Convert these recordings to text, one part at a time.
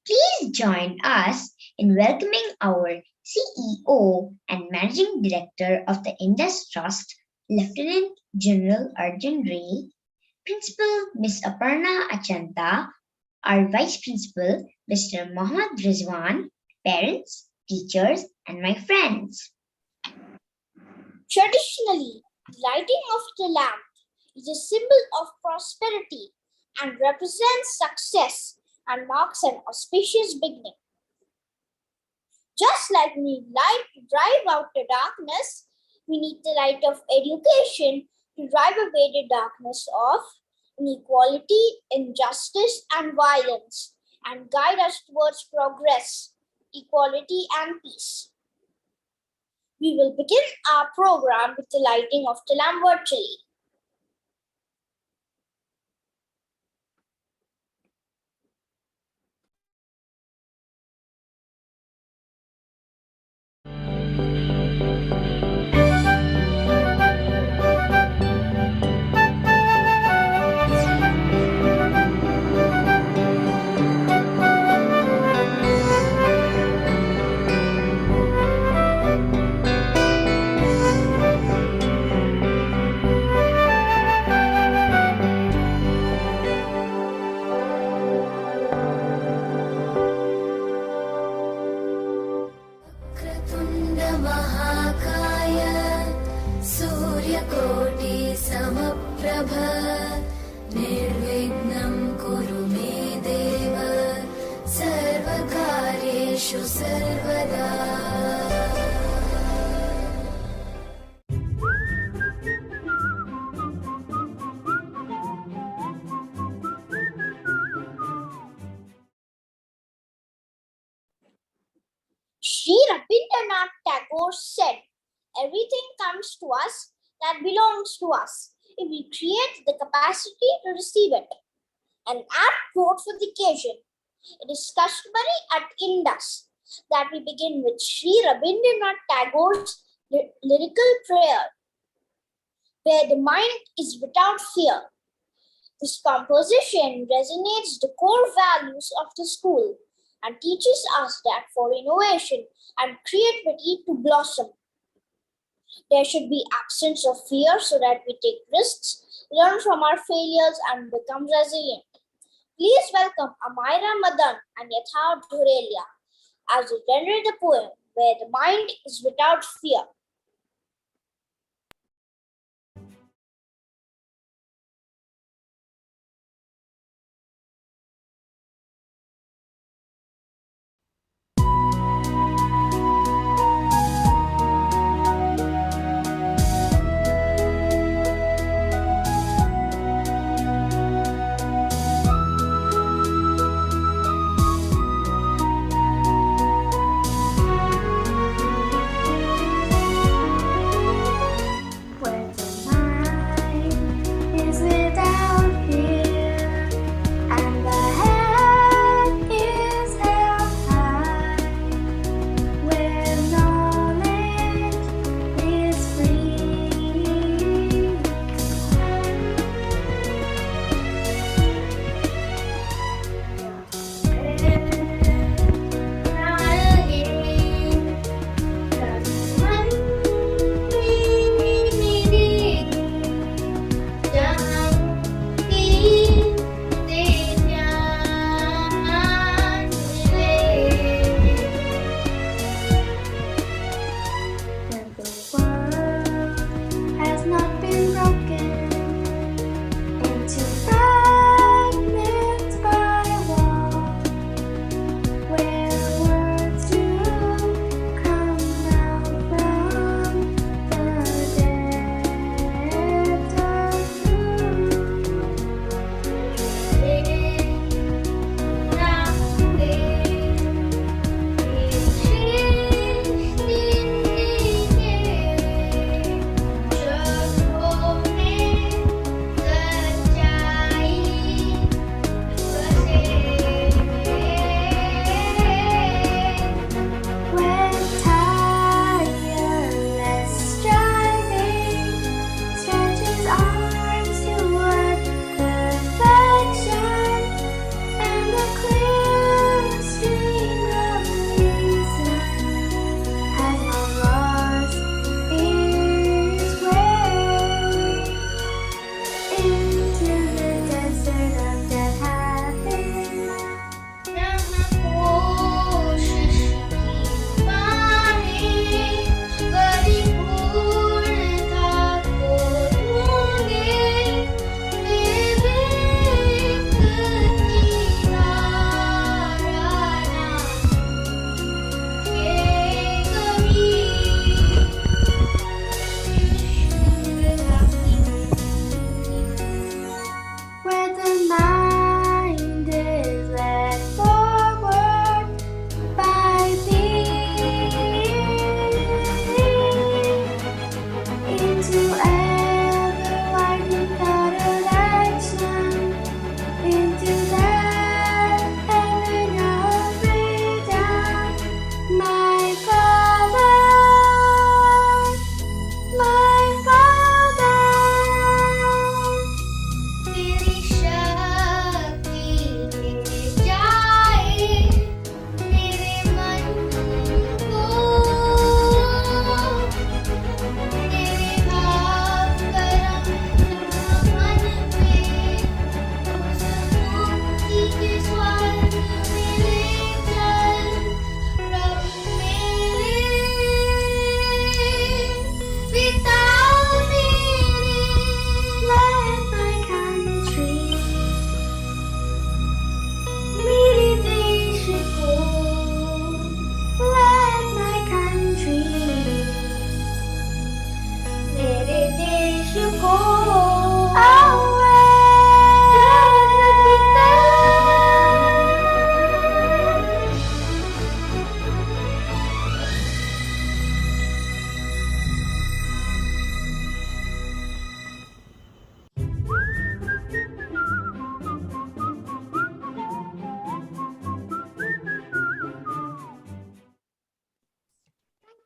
Please join us in welcoming our CEO and Managing Director of the Indus Trust, Lieutenant General Arjun Ray, Principal Ms. Aparna Achanta, our Vice Principal Mr. Mohammad Rizwan, parents, teachers, and my friends. Traditionally, lighting of the lamp is a symbol of prosperity and represents success and marks an auspicious beginning. Just like we need light to drive out the darkness, we need the light of education to drive away the darkness of inequality, injustice, and violence, and guide us towards progress, equality, and peace. We will begin our program with the lighting of the lamp virtually. Sri Rabindranath Tagore said, "Everything comes to us that belongs to us if we create the capacity to receive it." An apt quote for the occasion. It is customary at Indus that we begin with Sri Rabindranath Tagore's lyrical prayer, where the mind is without fear. This composition resonates the core values of the school and teaches us that for innovation and creativity to blossom, there should be absence of fear so that we take risks, learn from our failures, and become resilient. Please welcome Amira Madan and Yatha Dhurelia as they render the poem Where the Mind is Without Fear.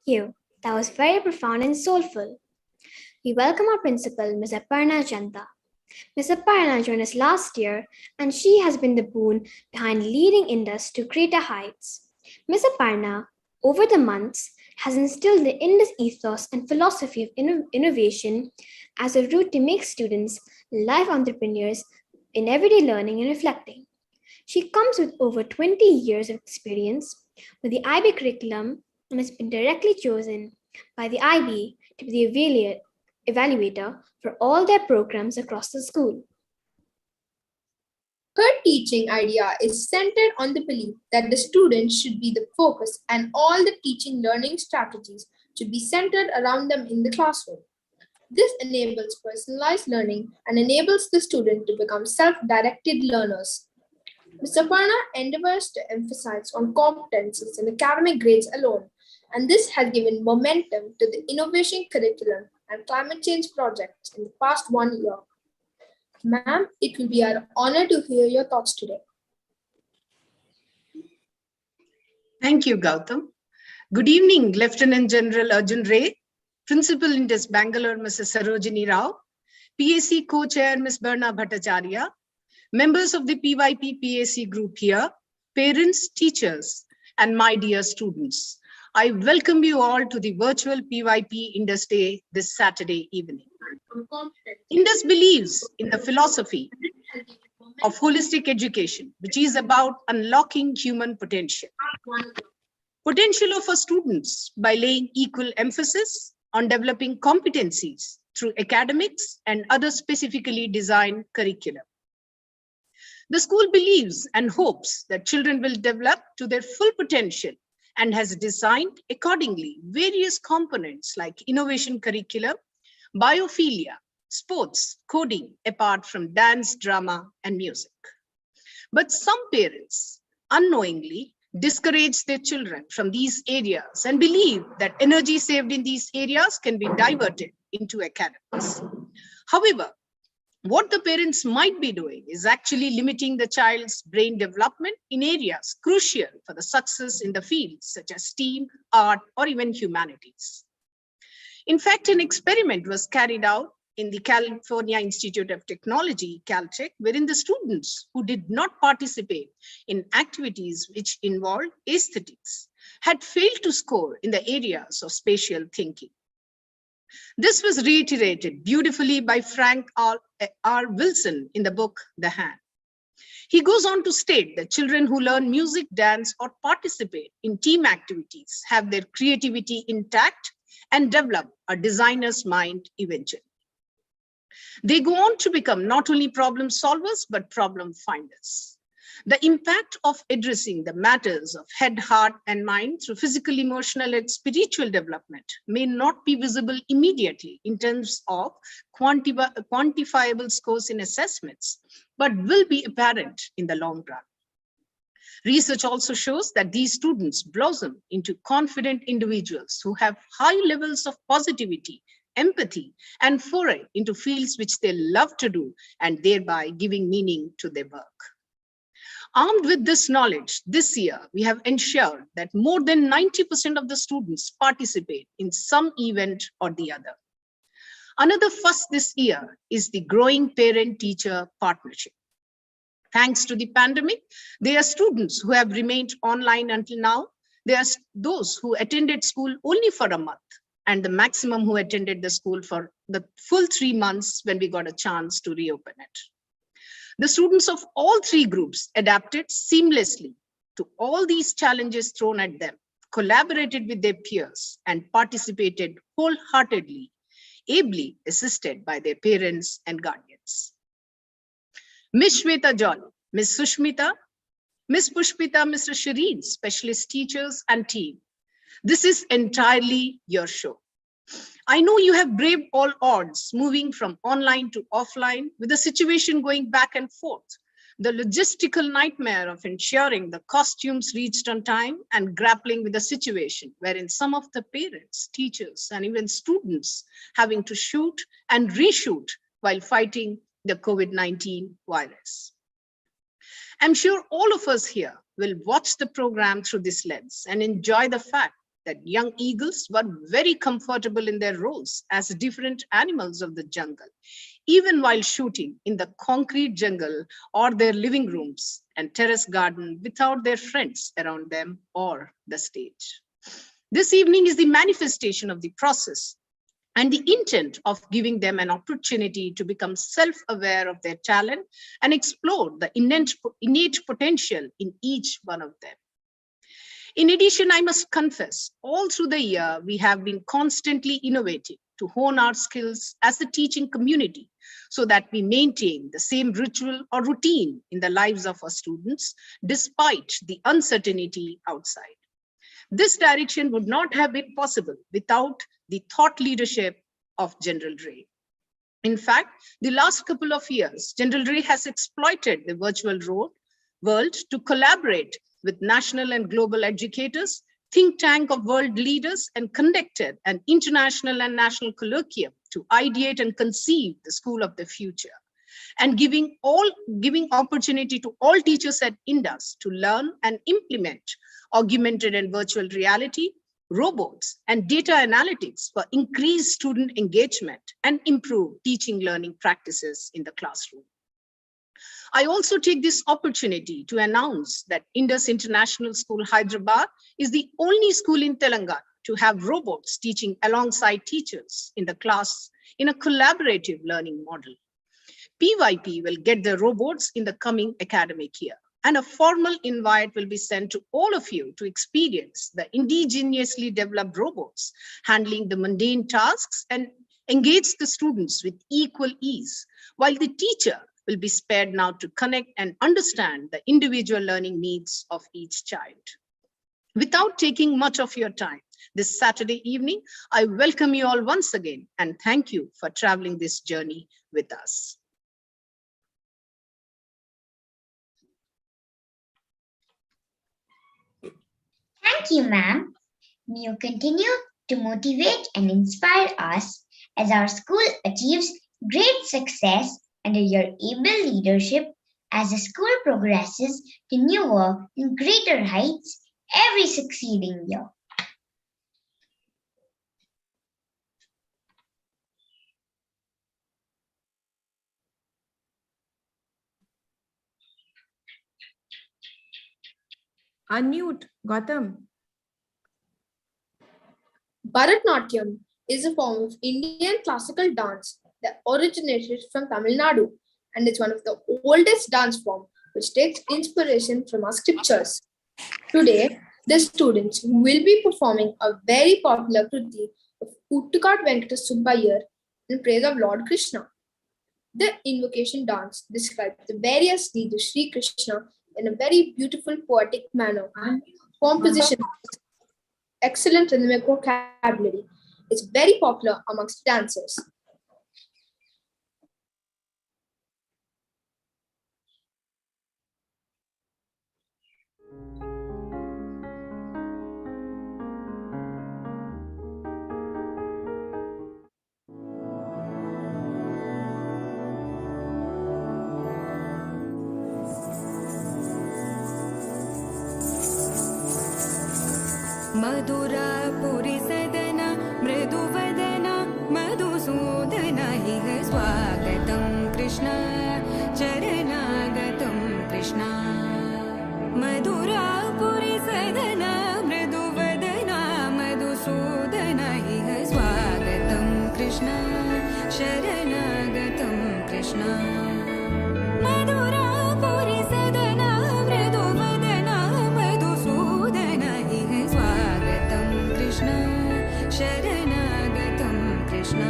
you. That was very profound and soulful. We welcome our principal, Ms. Aparna Chanda. Ms. Aparna joined us last year, and she has been the boon behind leading Indus to greater heights. Ms. Aparna, over the months, has instilled the Indus ethos and philosophy of innovation as a route to make students life entrepreneurs in everyday learning and reflecting. She comes with over 20 years of experience with the IB curriculum and has been directly chosen by the IB to be the evaluator for all their programs across the school. Her teaching idea is centered on the belief that the student should be the focus and all the teaching learning strategies should be centered around them in the classroom. This enables personalized learning and enables the student to become self-directed learners. Ms. Aparna endeavors to emphasize on competencies in academic grades alone, and this has given momentum to the innovation curriculum and climate change projects in the past 1 year. Ma'am, it will be our honor to hear your thoughts today. Thank you, Gautam. Good evening, Lieutenant General Arjun Ray, Principal Indus Bangalore, Mrs. Sarojini Rao, PAC Co-Chair, Ms. Berna Bhattacharya, members of the PYP PAC group here, parents, teachers, and my dear students. I welcome you all to the virtual PYP Indus Day this Saturday evening. Indus believes in the philosophy of holistic education, which is about unlocking human potential. Potential of our students by laying equal emphasis on developing competencies through academics and other specifically designed curriculum. The school believes and hopes that children will develop to their full potential and has designed accordingly various components like innovation curriculum, biophilia, sports, coding, apart from dance, drama, and music. But some parents unknowingly discourage their children from these areas and believe that energy saved in these areas can be diverted into academics. However, what the parents might be doing is actually limiting the child's brain development in areas crucial for the success in the fields such as STEAM, art, or even humanities. In fact, an experiment was carried out in the California Institute of Technology, Caltech, wherein the students who did not participate in activities which involved aesthetics had failed to score in the areas of spatial thinking. This was reiterated beautifully by Frank R. Wilson in the book, The Hand. He goes on to state that children who learn music, dance, or participate in team activities have their creativity intact and develop a designer's mind eventually. They go on to become not only problem solvers, but problem finders. The impact of addressing the matters of head, heart, and mind through physical, emotional, and spiritual development may not be visible immediately in terms of quantifiable scores in assessments, but will be apparent in the long run. Research also shows that these students blossom into confident individuals who have high levels of positivity, empathy, and foray into fields which they love to do, and thereby giving meaning to their work. Armed with this knowledge, this year, we have ensured that more than 90% of the students participate in some event or the other. Another first this year is the growing parent-teacher partnership. Thanks to the pandemic, there are students who have remained online until now. There are those who attended school only for a month, and the maximum who attended the school for the full 3 months when we got a chance to reopen it. The students of all three groups adapted seamlessly to all these challenges thrown at them, collaborated with their peers, and participated wholeheartedly, ably assisted by their parents and guardians. Ms. Shweta Jolly, Ms. Sushmita, Ms. Pushpita, Mr. Shireen, specialist teachers and team. This is entirely your show. I know you have braved all odds, moving from online to offline with the situation going back and forth. The logistical nightmare of ensuring the costumes reached on time and grappling with the situation wherein some of the parents, teachers, and even students having to shoot and reshoot while fighting the COVID-19 virus. I'm sure all of us here will watch the program through this lens and enjoy the fact that young eagles were very comfortable in their roles as different animals of the jungle, even while shooting in the concrete jungle or their living rooms and terrace garden without their friends around them or the stage. This evening is the manifestation of the process and the intent of giving them an opportunity to become self-aware of their talent and explore the innate potential in each one of them. In addition, I must confess, all through the year, we have been constantly innovating to hone our skills as a teaching community so that we maintain the same ritual or routine in the lives of our students, despite the uncertainty outside. This direction would not have been possible without the thought leadership of General Ray. In fact, the last couple of years, General Ray has exploited the virtual world to collaborate with national and global educators, think tank of world leaders, and conducted an international and national colloquium to ideate and conceive the school of the future, and giving opportunity to all teachers at Indus to learn and implement augmented and virtual reality, robots, and data analytics for increased student engagement and improved teaching learning practices in the classroom. I also take this opportunity to announce that Indus International School, Hyderabad is the only school in Telangana to have robots teaching alongside teachers in the class in a collaborative learning model. PYP will get the robots in the coming academic year, and a formal invite will be sent to all of you to experience the indigenously developed robots handling the mundane tasks and engage the students with equal ease, while the teacher will be spared now to connect and understand the individual learning needs of each child. Without taking much of your time, this Saturday evening, I welcome you all once again and thank you for traveling this journey with us. Thank you, ma'am. May you continue to motivate and inspire us as our school achieves great success under your able leadership as the school progresses to newer and greater heights every succeeding year. Unmute, Gautam. Bharatnatyam is a form of Indian classical dance that originated from Tamil Nadu, and it's one of the oldest dance forms which takes inspiration from our scriptures. Today, the students will be performing a very popular kriti of Uttukat Venkata Subbayar in praise of Lord Krishna. The invocation dance describes the various needs of Sri Krishna in a very beautiful poetic manner. Composition, excellent rhythmic vocabulary. It's very popular amongst dancers. मधुरा पुरी सदना मृदुवदना मधुसूदन इह स्वागतं कृष्ण चरणागतं कृष्ण मधुरा पुरी सदना मृदुवदना मधुसूदन इह स्वागतं कृष्ण शरणागतं कृष्ण मधुरा पुरी सदना मृदुवदना मधुसूदन इह स्वागतं कृष्ण शरणागतं कृष्ण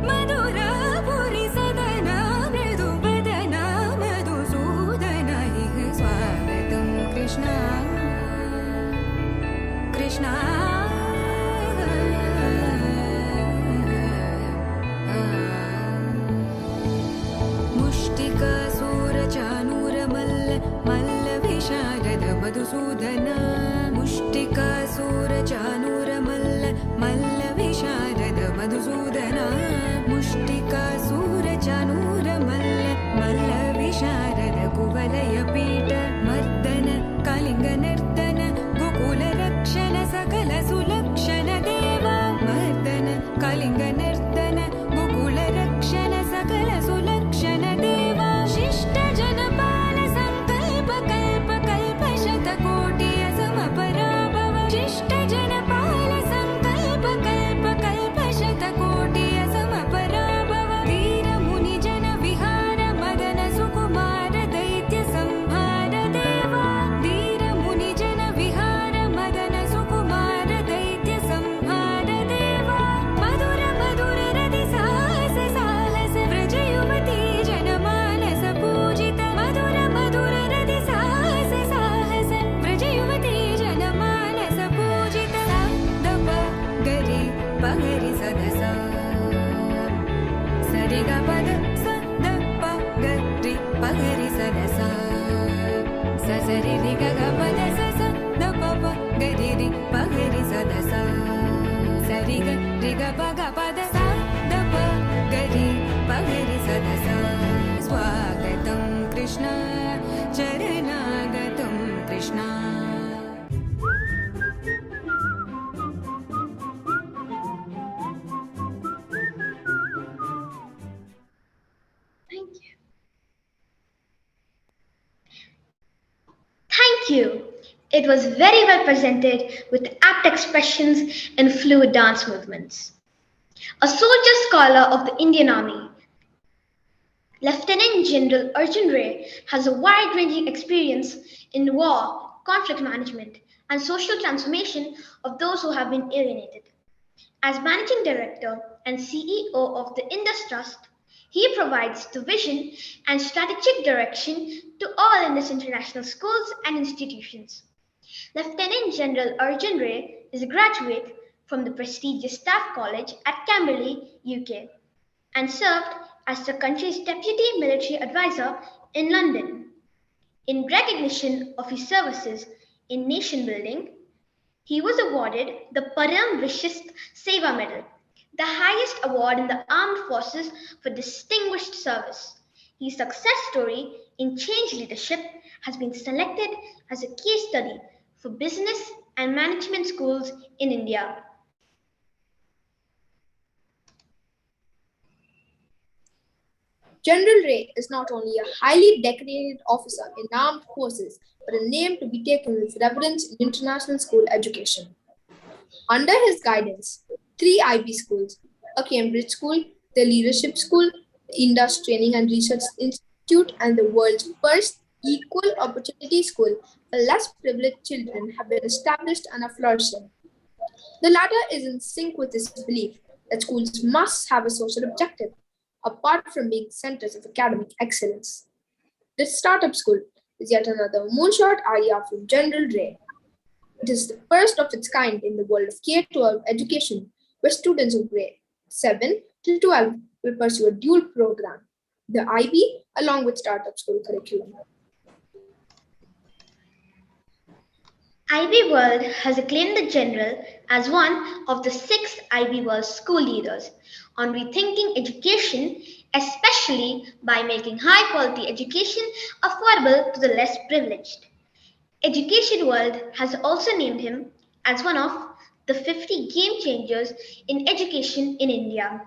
मधुरा पुरी सदना मृदुवदना मधुसूदन इह स्वागतं कृष्ण कृष्ण मुष्टिकासूरचानूरमल्ल मल्लविशारद मधुसूदन मुष्टिकासूरचानूरमल्ल मल्लविशारद मधुसूदन मुष्टिकासूरचानूरमल्ल मल्लविशारद कुवलयपीठ मर्दन कलिङ्गनर्दन गोकुलरक्षण सकल सरि रि ग ग प द स स द प प ग रि रि प ग रि स द स सरि ग रि ग प ग प द स द प ग रि प ग रि स द स स्वागतं Krishna चरणागतं Krishna Thank you. It was very well presented with apt expressions and fluid dance movements. A soldier scholar of the Indian Army, Lieutenant General Arjun Ray has a wide ranging experience in war, conflict management, and social transformation of those who have been alienated. As Managing Director and CEO of the Indus Trust, he provides the vision and strategic direction to all Indus international schools and institutions. Lieutenant General Arjun Ray is a graduate from the prestigious Staff College at Camberley, UK, and served as the country's Deputy Military Advisor in London. In recognition of his services in nation building, he was awarded the Param Vishist Seva Medal, the highest award in the armed forces for distinguished service. His success story in change leadership has been selected as a case study for business and management schools in India. General Ray is not only a highly decorated officer in armed forces, but a name to be taken with reverence in international school education. Under his guidance, 3 IB schools, a Cambridge school, the Leadership School, the Indus Training and Research Institute, and the world's first equal opportunity school for less privileged children have been established and are flourishing. The latter is in sync with his belief that schools must have a social objective, apart from being centers of academic excellence. This startup school is yet another moonshot idea from General Ray. It is the first of its kind in the world of K-12 education, where students of grade 7 to 12 will pursue a dual program, the IB along with startup school curriculum. IB World has acclaimed the General as one of the 6 IB World school leaders on rethinking education, especially by making high quality education affordable to the less privileged. Education World has also named him as one of the 50 game changers in education in India.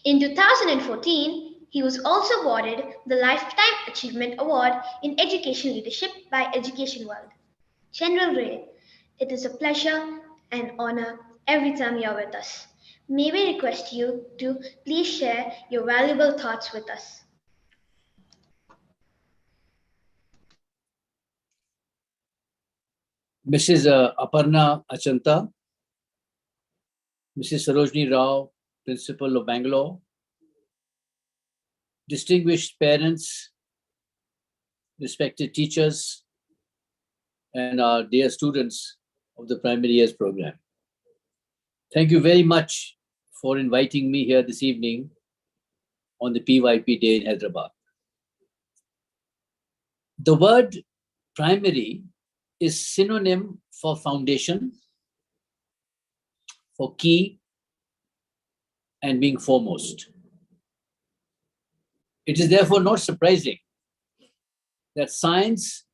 In 2014, he was also awarded the Lifetime Achievement Award in Education Leadership by Education World. General Ray, it is a pleasure and honor every time you are with us. May we request you to please share your valuable thoughts with us. Mrs. Aparna Achanta, Mrs. Sarojini Rao, Principal of Bangalore, distinguished parents, respected teachers, and our dear students of the primary years program. Thank you very much for inviting me here this evening on the PYP Day in Hyderabad. The word primary is synonym for foundation, for key, and being foremost. It is therefore not surprising that science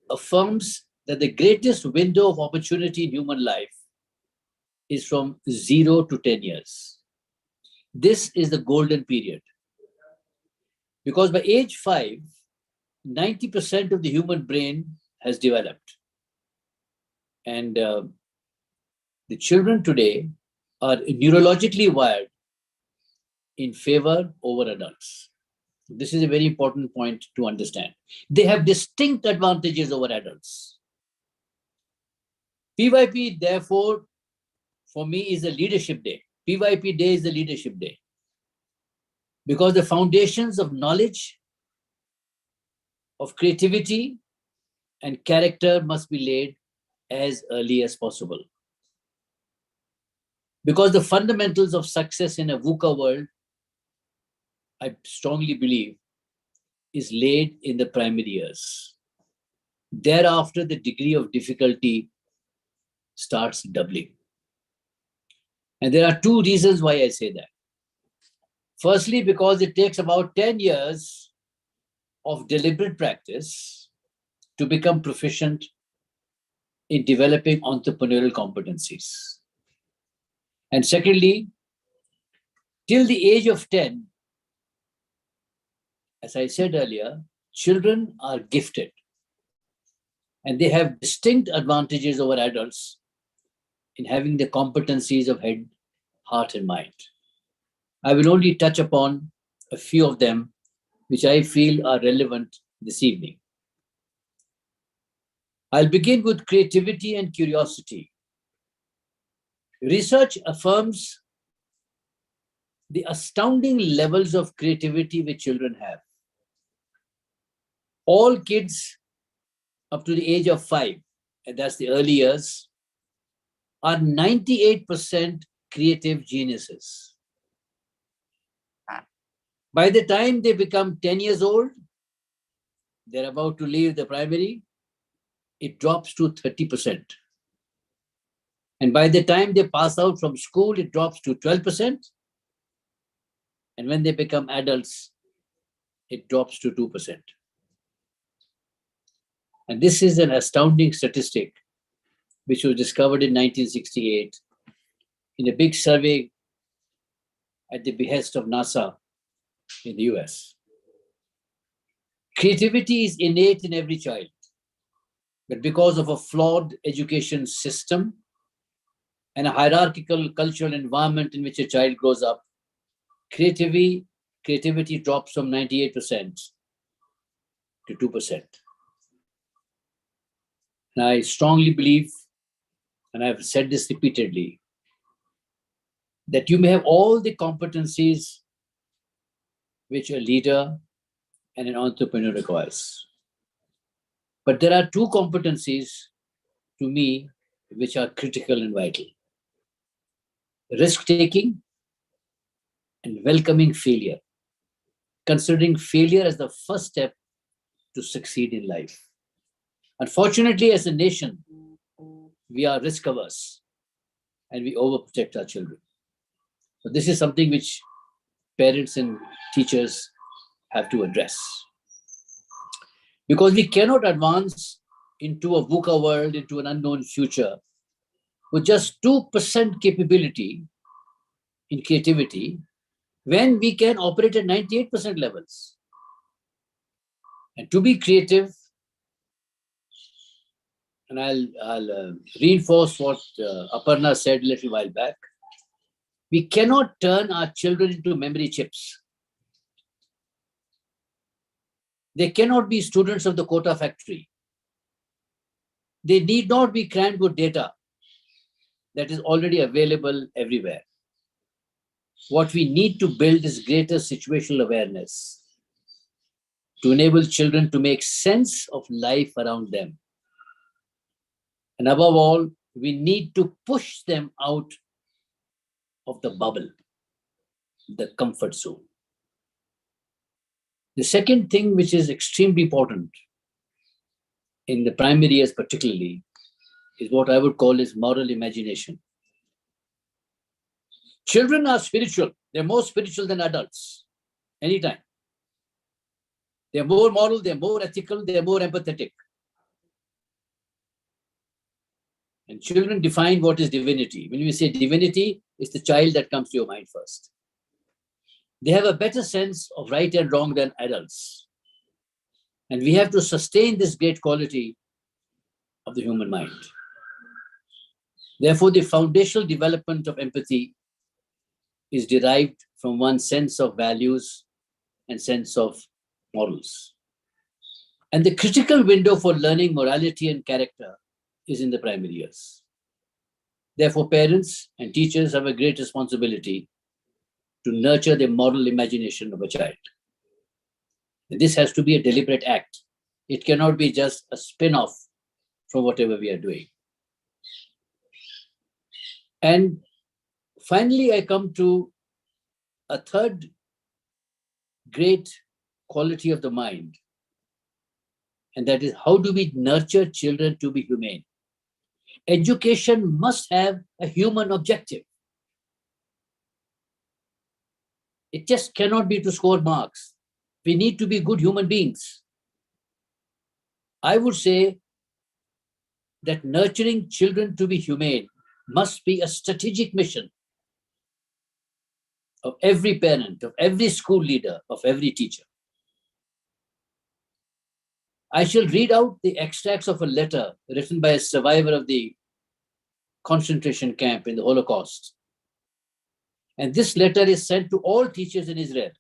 affirms that the greatest window of opportunity in human life is from 0 to 10 years. This is the golden period. Because by age 5, 90% of the human brain has developed. And the children today are neurologically wired in favor over adults. This is a very important point to understand. They have distinct advantages over adults. PYP, therefore, for me is a leadership day. PYP day is the leadership day. Because the foundations of knowledge, of creativity, and character must be laid as early as possible. Because the fundamentals of success in a VUCA world, I strongly believe, is laid in the primary years. thereafter the degree of difficulty starts doubling. And there are two reasons why I say that. Firstly, because it takes about 10 years of deliberate practice to become proficient in developing entrepreneurial competencies. And secondly, till the age of 10, as I said earlier, children are gifted and they have distinct advantages over adults in having the competencies of head, heart, and mind. I will only touch upon a few of them which I feel are relevant this evening. I'll begin with creativity and curiosity. Research affirms the astounding levels of creativity which children have. All kids up to the age of 5, and that's the early years, are 98% creative geniuses. By the time they become 10 years old, they're about to leave the primary, it drops to 30%. And by the time they pass out from school, it drops to 12%. And when they become adults, it drops to 2%. And this is an astounding statistic, which was discovered in 1968 in a big survey at the behest of NASA in the US. Creativity is innate in every child, but because of a flawed education system and a hierarchical cultural environment in which a child grows up, creativity drops from 98% to 2%. And I strongly believe, and I've said this repeatedly, that you may have all the competencies which a leader and an entrepreneur requires. But there are two competencies to me which are critical and vital: risk-taking and welcoming failure, considering failure as the first step to succeed in life. Unfortunately, as a nation, we are risk-averse and we overprotect our children. But this is something which parents and teachers have to address. Because we cannot advance into a VUCA world, into an unknown future, with just 2% capability in creativity, when we can operate at 98% levels. And to be creative, and I'll reinforce what Aparna said a little while back, we cannot turn our children into memory chips. They cannot be students of the quota factory. They need not be crammed with data that is already available everywhere. What we need to build is greater situational awareness to enable children to make sense of life around them. And above all, we need to push them out of the bubble, the comfort zone. The second thing which is extremely important in the primary years particularly is what I would call is moral imagination. Children are spiritual. They're more spiritual than adults, anytime. They're more moral, they're more ethical, they're more empathetic. And children define what is divinity. When we say divinity, it's the child that comes to your mind first. They have a better sense of right and wrong than adults. And we have to sustain this great quality of the human mind. Therefore, the foundational development of empathy is derived from one's sense of values and sense of morals. And the critical window for learning morality and character is in the primary years. Therefore, parents and teachers have a great responsibility to nurture the moral imagination of a child. And this has to be a deliberate act. It cannot be just a spin-off from whatever we are doing. And finally, I come to a third great quality of the mind, and that is, how do we nurture children to be humane? Education must have a human objective. It just cannot be to score marks. We need to be good human beings. I would say that nurturing children to be humane must be a strategic mission of every parent, of every school leader, of every teacher. I shall read out the extracts of a letter written by a survivor of the concentration camp in the Holocaust. And this letter is sent to all teachers in Israel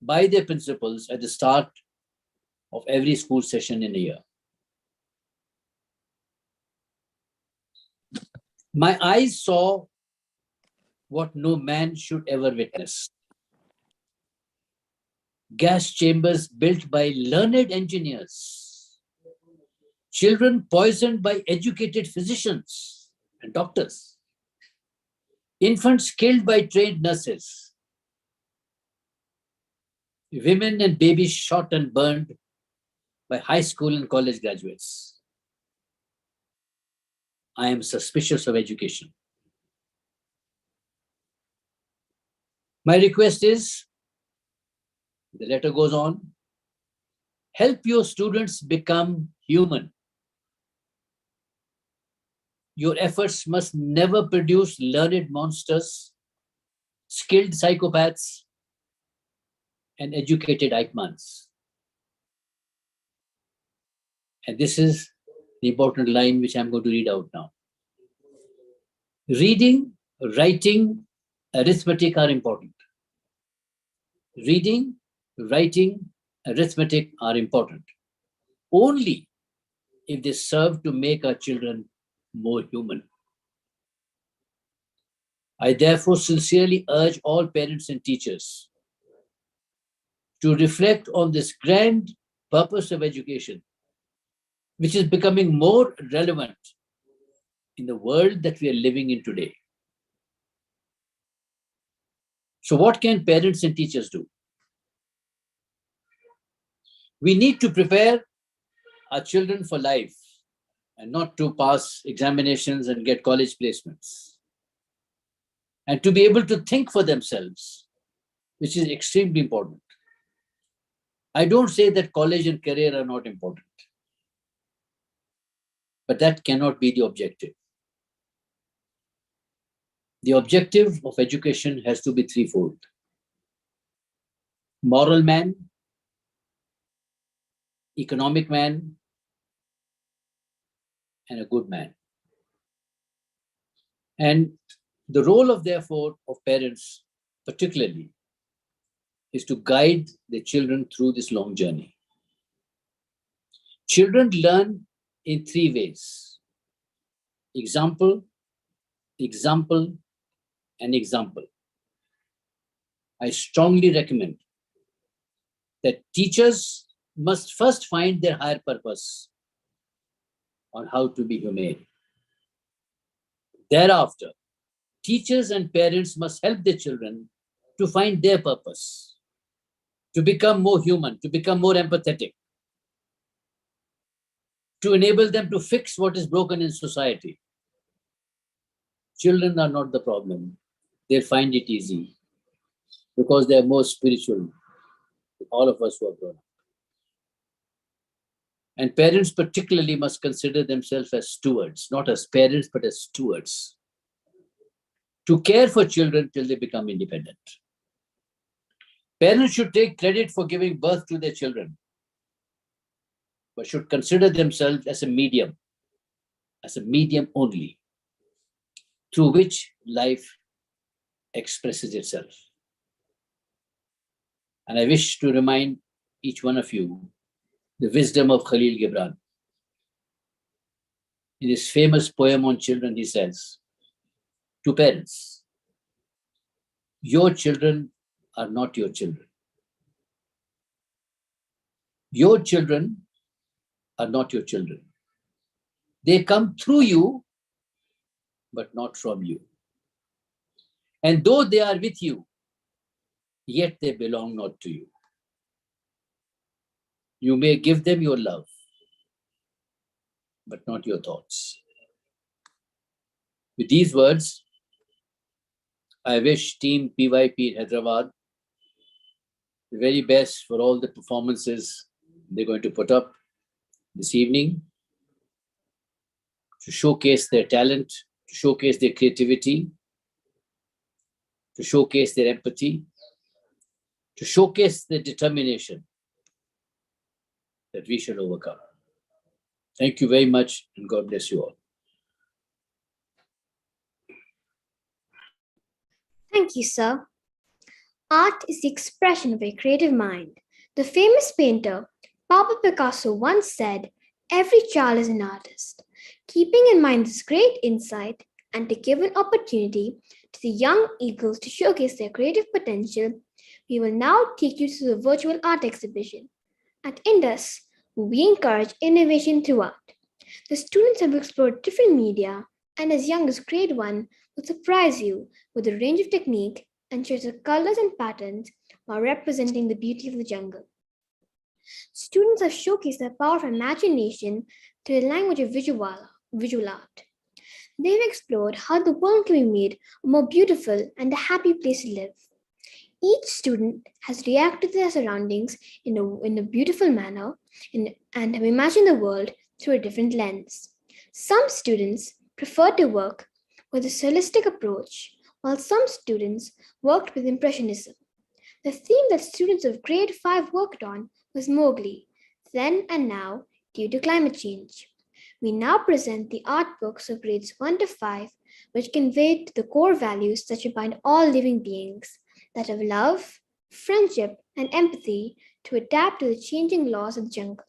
by their principals at the start of every school session in a year. My eyes saw what no man should ever witness. Gas chambers built by learned engineers, children poisoned by educated physicians and doctors, infants killed by trained nurses, women and babies shot and burned by high school and college graduates. I am suspicious of education. My request is, the letter goes on, help your students become human. Your efforts must never produce learned monsters, skilled psychopaths, and educated Eichmanns. And this is the important line which I'm going to read out now. Reading, writing, arithmetic are important. Reading, writing, arithmetic are important only if they serve to make our children more human. I therefore sincerely urge all parents and teachers to reflect on this grand purpose of education, which is becoming more relevant in the world that we are living in today. So what can parents and teachers do? We need to prepare our children for life and not to pass examinations and get college placements, and to be able to think for themselves, which is extremely important. I don't say that college and career are not important, but that cannot be the objective. The objective of education has to be threefold: moral man, economic man, and a good man. And the role of, therefore, of parents particularly is to guide the children through this long journey. Children learn in three ways: example, example, and example. I strongly recommend that teachers must first find their higher purpose on how to be humane. Thereafter, teachers and parents must help their children to find their purpose, to become more human, to become more empathetic, to enable them to fix what is broken in society. Children are not the problem. They'll find it easy because they're more spiritual than all of us who are grown up. And parents particularly must consider themselves as stewards, not as parents, but as stewards, to care for children till they become independent. Parents should take credit for giving birth to their children, but should consider themselves as a medium only, through which life expresses itself. And I wish to remind each one of you the wisdom of Khalil Gibran. In his famous poem on children, he says to parents, your children are not your children. Your children are not your children. They come through you, but not from you. And though they are with you, yet they belong not to you. You may give them your love, but not your thoughts. With these words, I wish Team PYP in Hyderabad the very best for all the performances they're going to put up this evening to showcase their talent, to showcase their creativity, to showcase their empathy, to showcase their determination that we shall overcome. Thank you very much, and God bless you all. Thank you, sir. Art is the expression of a creative mind. The famous painter Pablo Picasso once said, "Every child is an artist." Keeping in mind this great insight and to give an opportunity to the young eagles to showcase their creative potential, we will now take you to the virtual art exhibition. At Indus, we encourage innovation through art. The students have explored different media, and as young as grade 1 will surprise you with a range of technique and choice of colors and patterns while representing the beauty of the jungle. Students have showcased their power of imagination through the language of visual art. They've explored how the world can be made a more beautiful and a happy place to live. Each student has reacted to their surroundings in a beautiful manner and have imagined the world through a different lens. Some students preferred to work with a holistic approach, while some students worked with Impressionism. The theme that students of grade 5 worked on was Mowgli, then and now due to climate change. We now present the art books of grades 1 to 5, which convey the core values that bind all living beings, that of love, friendship, and empathy to adapt to the changing laws of the jungle.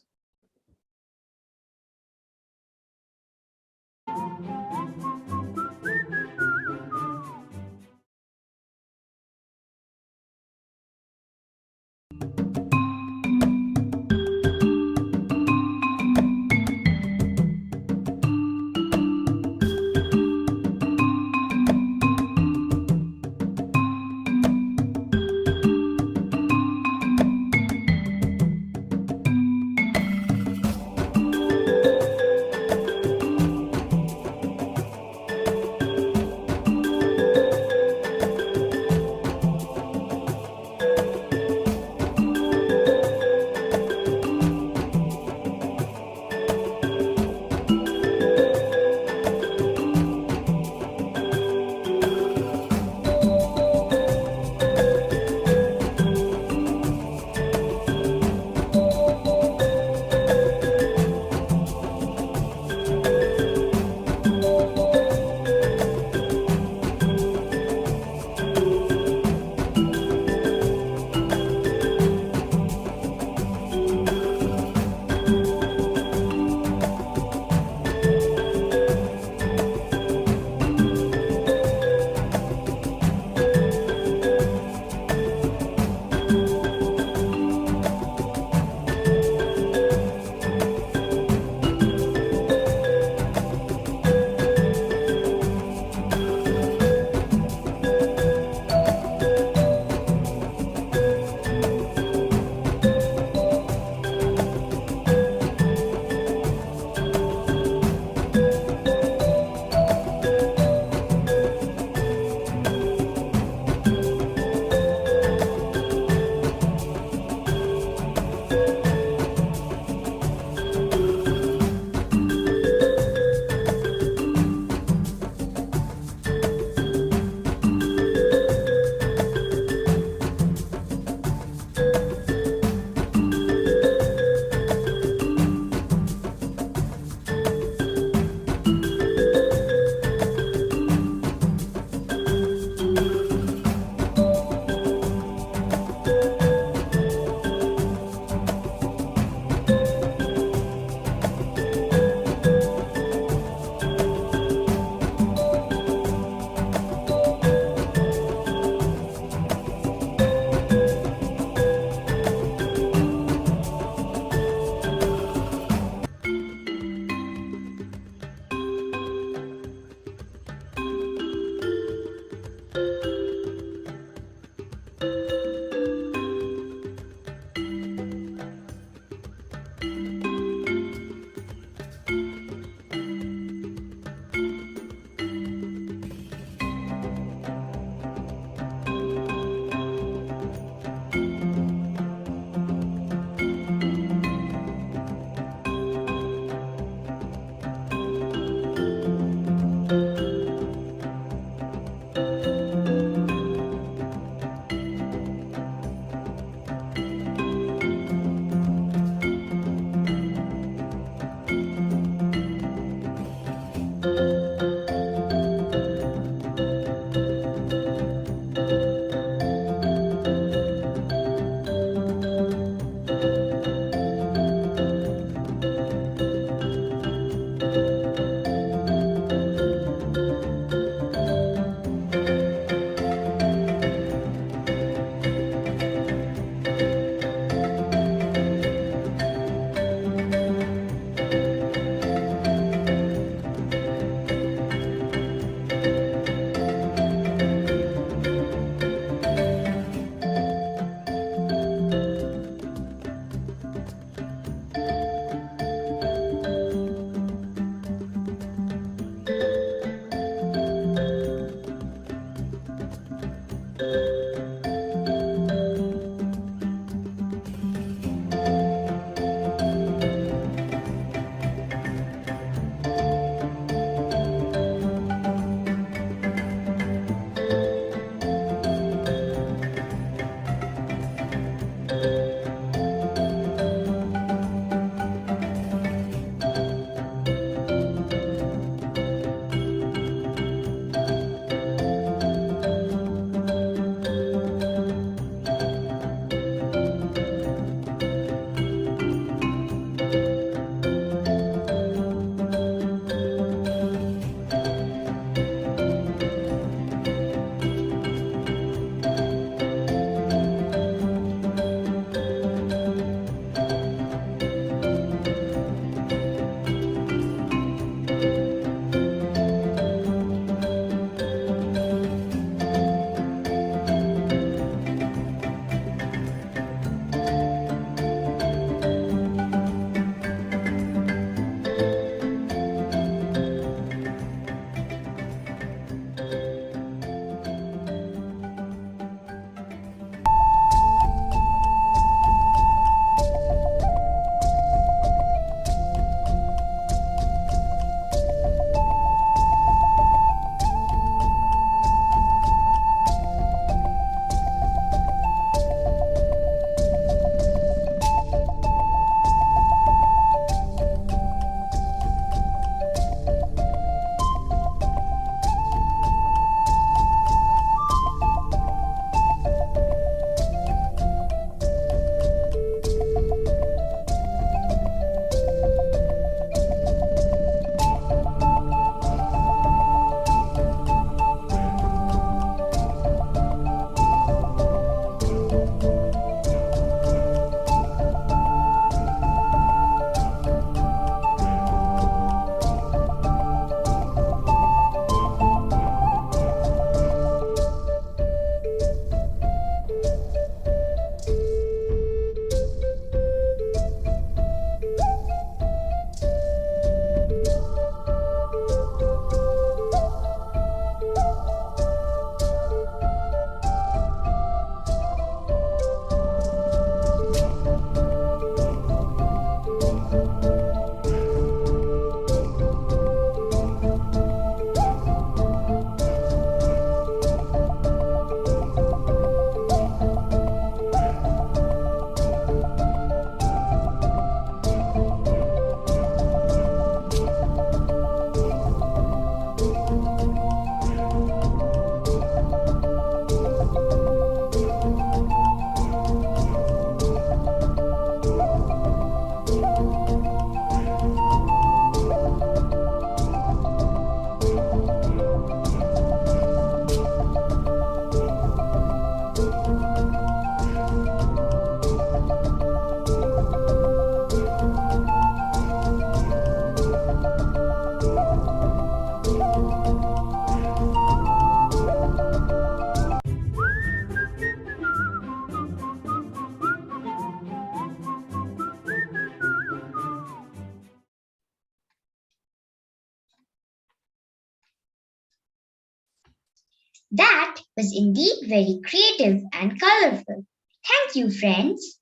That was indeed very creative and colorful. Thank you, friends.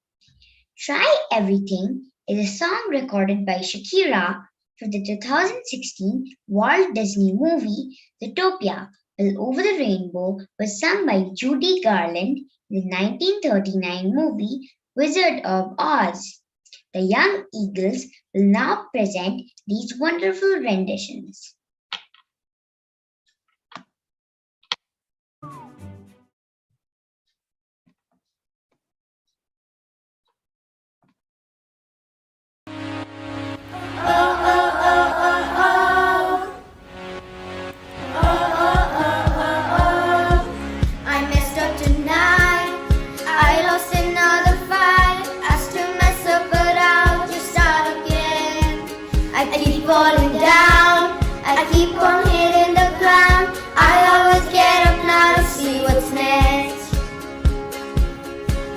Try Everything is a song recorded by Shakira for the 2016 Walt Disney movie Zootopia, while Over the Rainbow was sung by Judy Garland in the 1939 movie Wizard of Oz. The young Eagles will now present these wonderful renditions. I messed up tonight. I lost another fight. Asked to mess up, but I'll just start again. I keep falling down. I keep on hitting the ground. I always get up now to see what's next.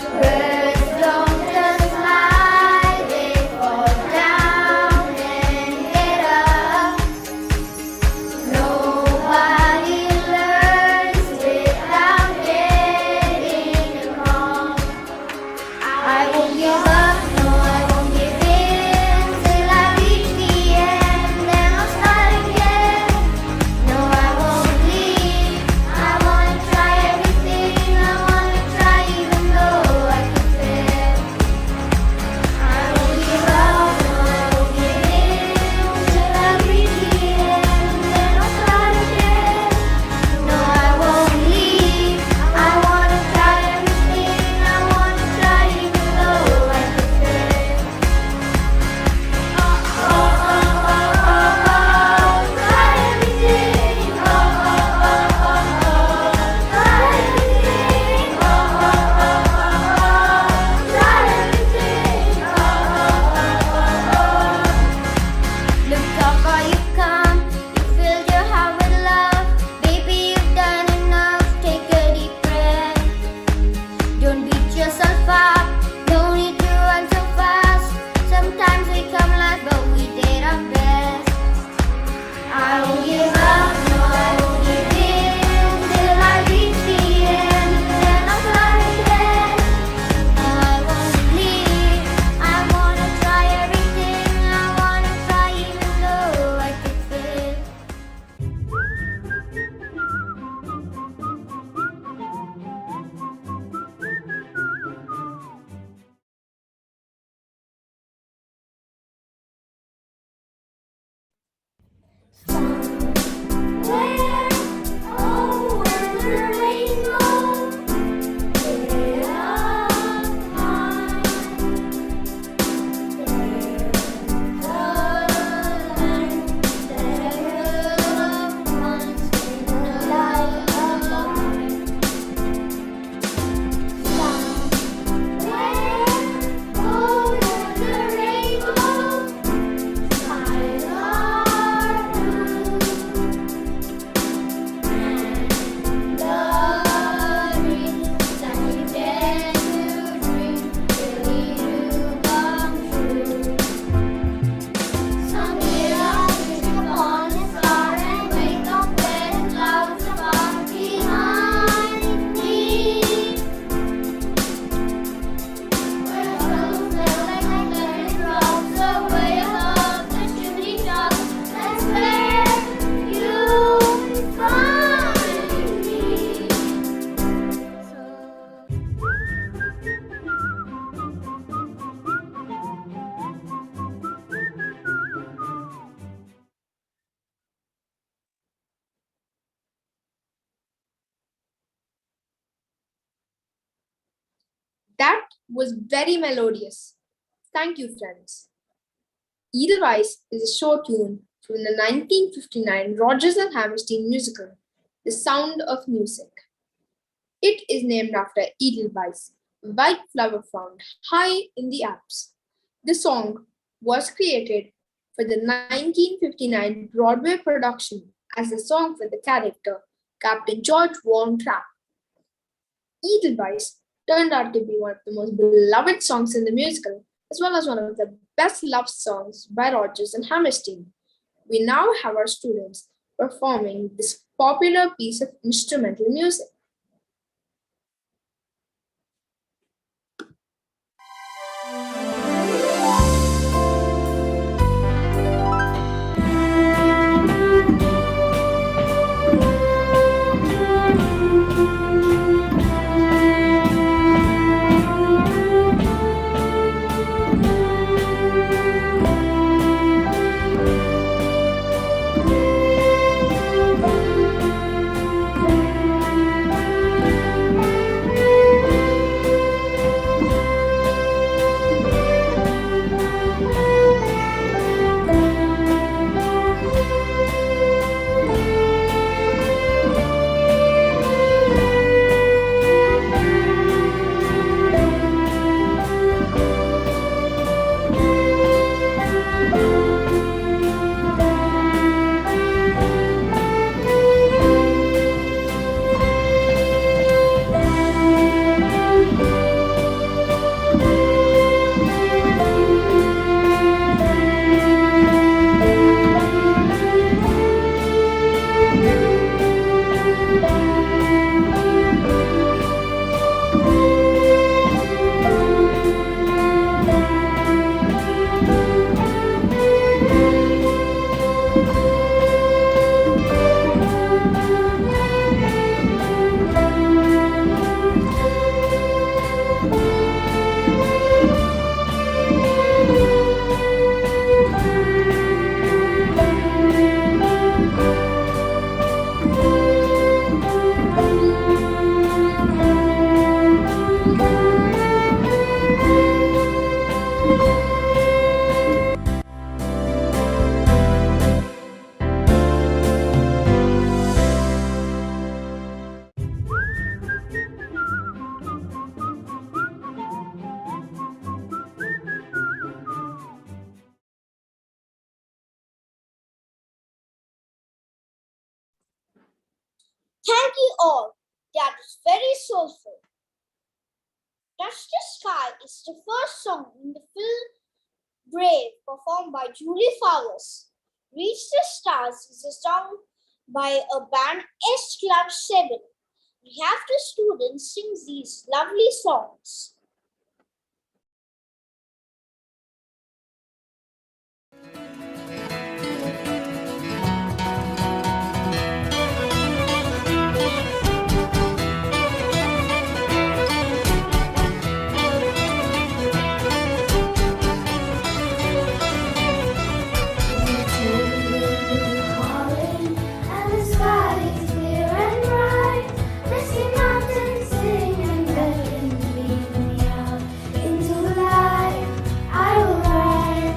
Birds don't just fly, they fall down and get up. Nobody learns without getting it wrong. I won't give up, no, I won't give in till I reach the end. Then I'll start again. No, I won't leave. I wanna try everything. I wanna try even though I could fail. I won't give up, no, I won't give in till I reach the end. Then I'll start again. No, I won't leave. I wanna try everything. I wanna try even though I could fail. Try everything. Try everything. Look how far you've come. You filled your heart with love. Baby, you've done enough. Take a deep breath. Don't beat yourself up. No need to run so fast. Sometimes we come last, but we did our best. I won't give up. No, I won't give in till I reach the end. Then I'll start again. No, I won't leave. I wanna try everything. I wanna try even though I could fail. Somewhere over the rainbow, way up high, there's a land that I heard once in a life of mine. Somewhere over the rainbow, skies are blue. The dreams that you dare to dream really do come true. Someday I'll wish upon a star and wake up where the clouds are far behind me. Where troubles smell like burning rocks away above the chimney top. That's where you'll find me. That was very melodious. Thank you, friends. Edelweiss is a show tune from the 1959 Rodgers and Hammerstein musical, The Sound of Music. It is named after Edelweiss, a white flower found high in the Alps. The song was created for the 1959 Broadway production as a song for the character Captain George Von Trapp. Edelweiss turned out to be one of the most beloved songs in the musical, as well as one of the best loved songs by Rodgers and Hammerstein. We now have our students performing this popular piece of instrumental music. Thank you all. That was very soulful. Touch the Sky is the first song in the film Brave, performed by Julie Fowles. Reach the Stars is a song by a band S Club 7. We have the students sing these lovely songs. And the sky is clear and bright. Misty mountains sing and beckon me out into the light. I will ride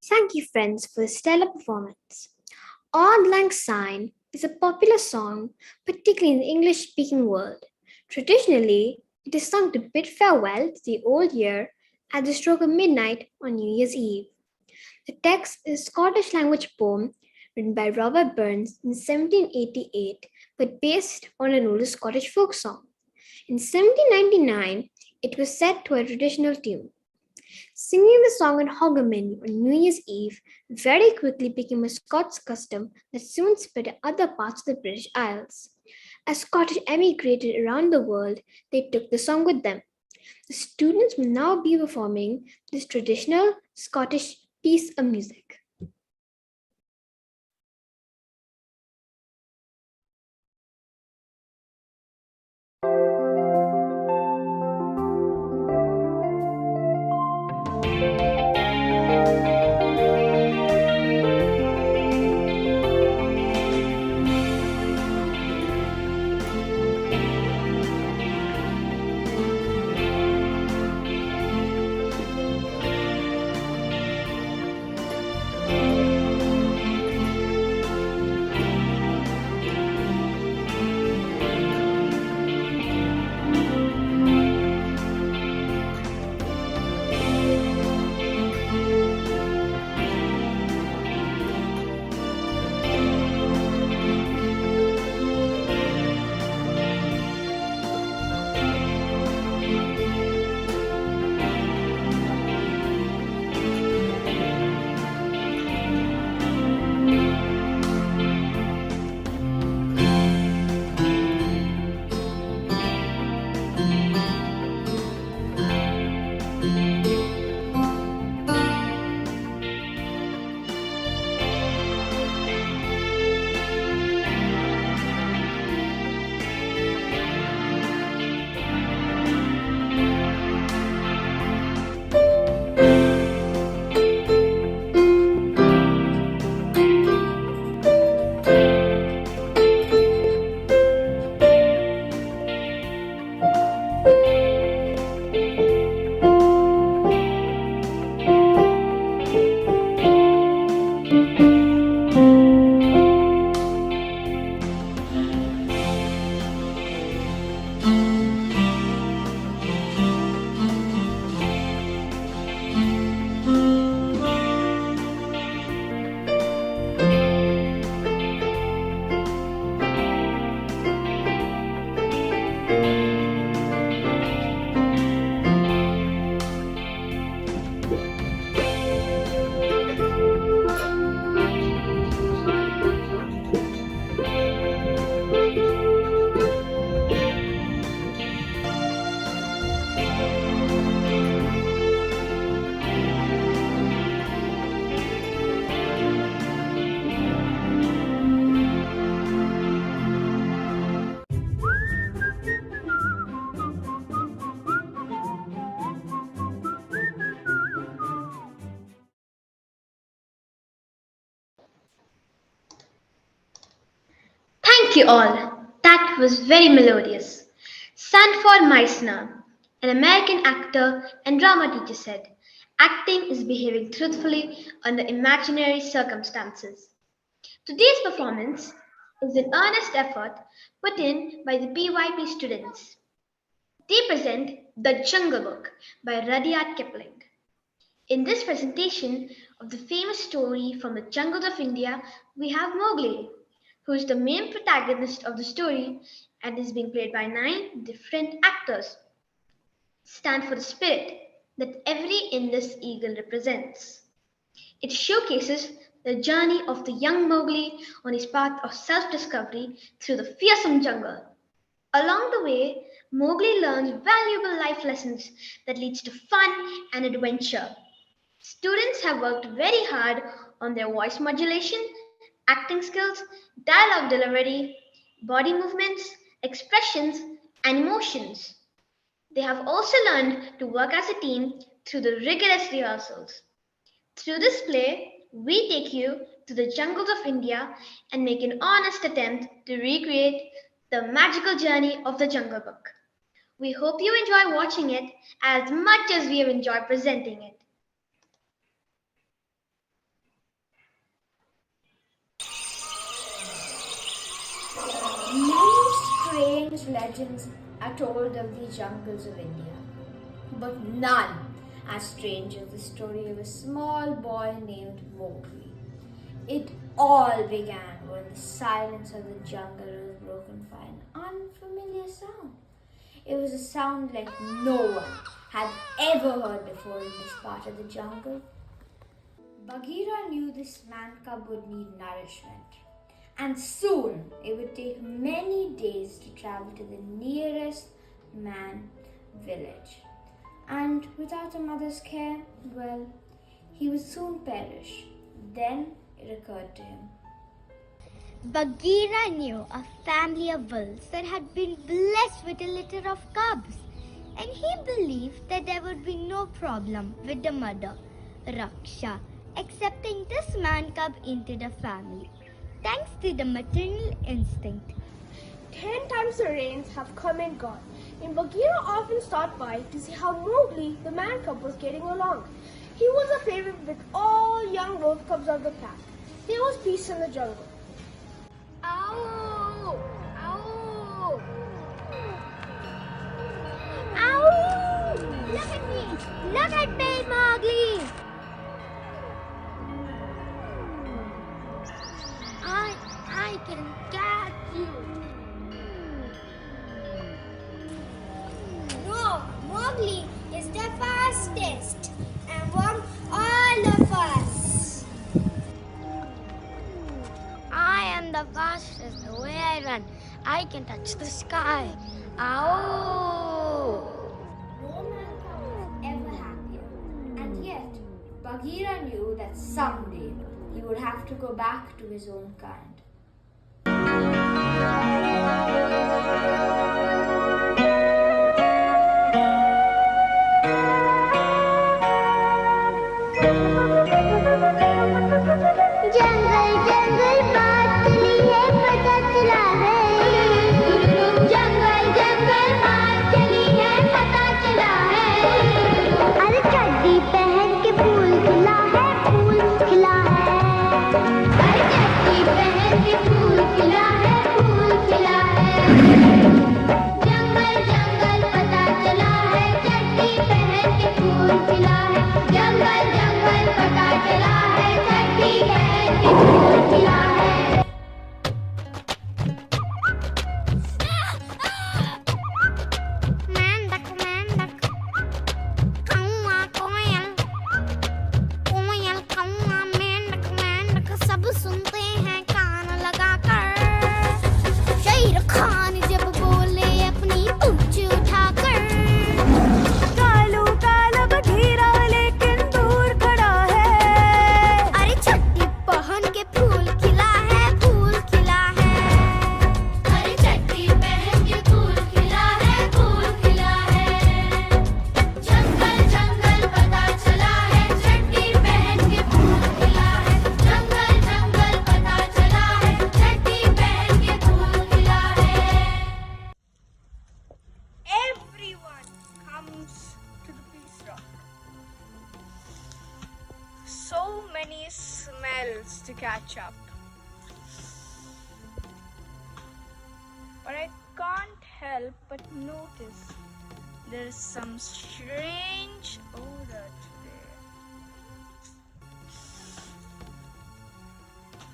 Thank you, friends, for the stellar performance. Auld Lang Syne is a popular song, particularly in the English-speaking world. Traditionally, it is sung to bid farewell to the old year at the stroke of midnight on New Year's Eve. The text is a Scottish language poem written by Robert Burns in 1788, but based on an older Scottish folk song. In 1799, it was set to a traditional tune. Singing the song in Hogmanay on New Year's Eve very quickly became a Scots custom that soon spread to other parts of the British Isles. As Scottish emigrated around the world, they took the song with them. The students will now be performing this traditional Scottish piece of music. Thank you all. That was very melodious. Sanford Meisner, an American actor and drama teacher, said, acting is behaving truthfully under imaginary circumstances. Today's performance is an earnest effort put in by the PYP students. They present The Jungle Book by Rudyard Kipling. In this presentation of the famous story from the jungles of India, we have Mowgli, who is the main protagonist of the story and is being played by 9 different actors. Stand for the spirit that every Indus eagle represents. It showcases the journey of the young Mowgli on his path of self-discovery through the fearsome jungle. Along the way, Mowgli learns valuable life lessons that leads to fun and adventure. Students have worked very hard on their voice modulation, acting skills, dialogue delivery, body movements, expressions, and emotions. They have also learned to work as a team through the rigorous rehearsals. Through this play, we take you to the jungles of India and make an honest attempt to recreate the magical journey of the Jungle Book. We hope you enjoy watching it as much as we have enjoyed presenting it. Many strange legends are told of the jungles of India, but none as strange as the story of a small boy named Mowgli. It all began when the silence of the jungle was broken by an unfamiliar sound. It was a sound like no one had ever heard before in this part of the jungle. Bagheera knew this man cub would need nourishment, and soon it would take many days to travel to the nearest man village. And without a mother's care, well, he would soon perish. Then it occurred to him. Bagheera knew a family of wolves that had been blessed with a litter of cubs, and he believed that there would be no problem with the mother, Raksha, accepting this man cub into the family, thanks to the maternal instinct. 10 times the rains have come and gone, and Bagheera often stopped by to see how Mowgli, the man cub, was getting along. He was a favorite with all young wolf cubs of the pack. There was peace in the jungle. Ow! Ow! Ow! Look at me! Look at me, Mowgli! I can catch you! No, Mowgli is the fastest among all of us. I am the fastest. The way I run, I can touch the sky. Ow! No man cub was ever happier, and yet Bagheera knew that someday he would have to go back to his own kind. जंगल जंगल बात चली है पता चला है जंगल जंगल बात चली है पता चला है अरे चड्डी पहन के फूल खिला है अरे चड्डी पहन के फूल खिला है जंगल जंगल पता चला है चड्डी पहन के फूल खिला है जंगल जंगल पता चला है चड्डी पहन के फूल खिला है मेंढक मेंढक कौआ कोयल कोयल कौआ मेंढक मेंढक सब सुनते हैं कान लगाकर शेर खान जब बोले अपनी पूंछ उठाकर कालू काला बघीरा लेकिन दूर खड़ा है अरे चड्डी पहन के फूल खिला है अरे चड्डी पहन के फूल खिला है जंगल जंगल पता चला है चड्डी पहन के फूल खिला है जंगल जंगल पता चला है चड्डी पहन के फूल खिला है Everyone comes to the peace rock. So many smells to catch up. But I can't help but notice there is some strange odor today.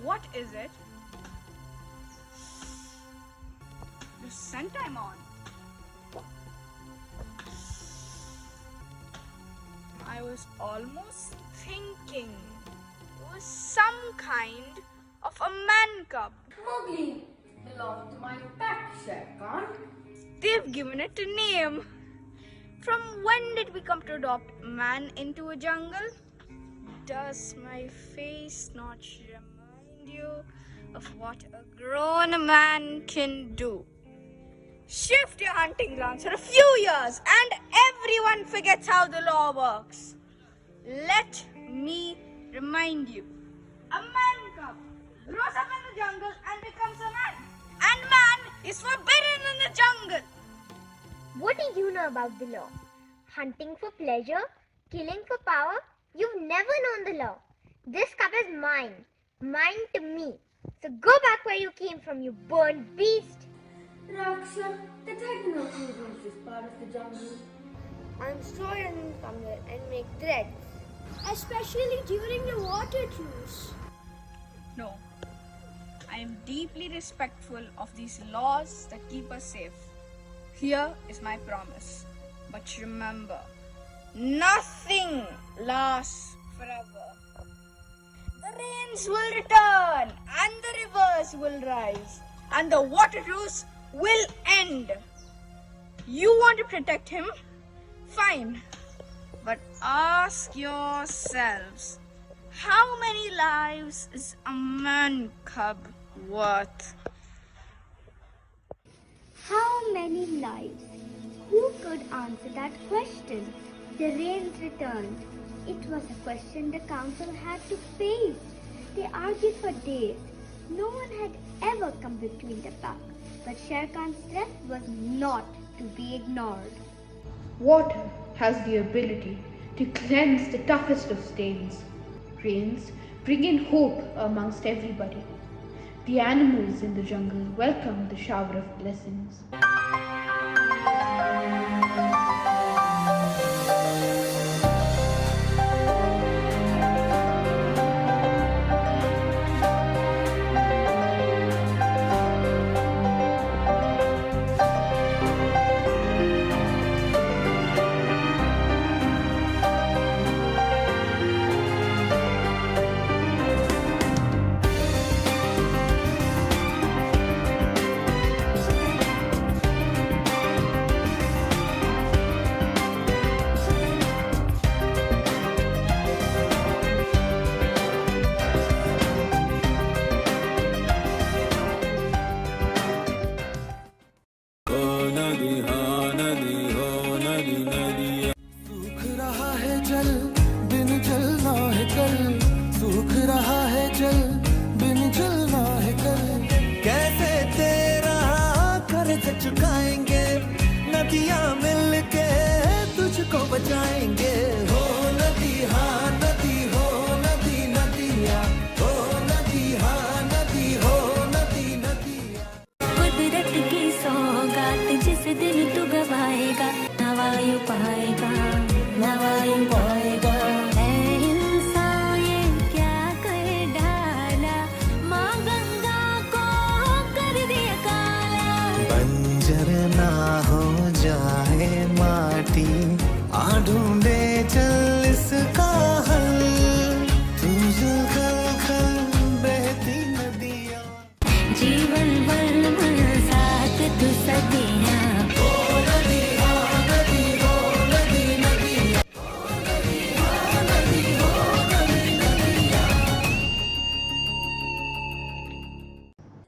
What is it? The scent I'm on. I was almost thinking it was some kind of a man cub. Mowgli belonged to my pack, Shere Khan. They've given it a name. From when did we come to adopt man into a jungle? Does my face not remind you of what a grown man can do? Shift your hunting grounds for a few years and everyone forgets how the law works. Let me remind you. A man cub grows up in the jungle and becomes a man. And man is forbidden in the jungle. What do you know about the law? Hunting for pleasure? Killing for power? You've never known the law. This cup is mine. Mine to me. So go back where you came from, you burned beast! Raksha, the tiger knows who rules this part of the jungle. I'm sure you didn't come here and make threats. Especially during the water truce. No. I am deeply respectful of these laws that keep us safe. Here is my promise. But remember, nothing lasts forever. The rains will return, and the rivers will rise, and the water truce will end. You want to protect him? Fine. But ask yourselves, how many lives is a man cub worth? How many lives? Who could answer that question? The rains returned. It was a question the council had to face. They argued for days. No one had ever come between the pack. But Shere Khan's threat was not to be ignored. Water has the ability to cleanse the toughest of stains. Rains bring in hope amongst everybody. The animals in the jungle welcome the shower of blessings.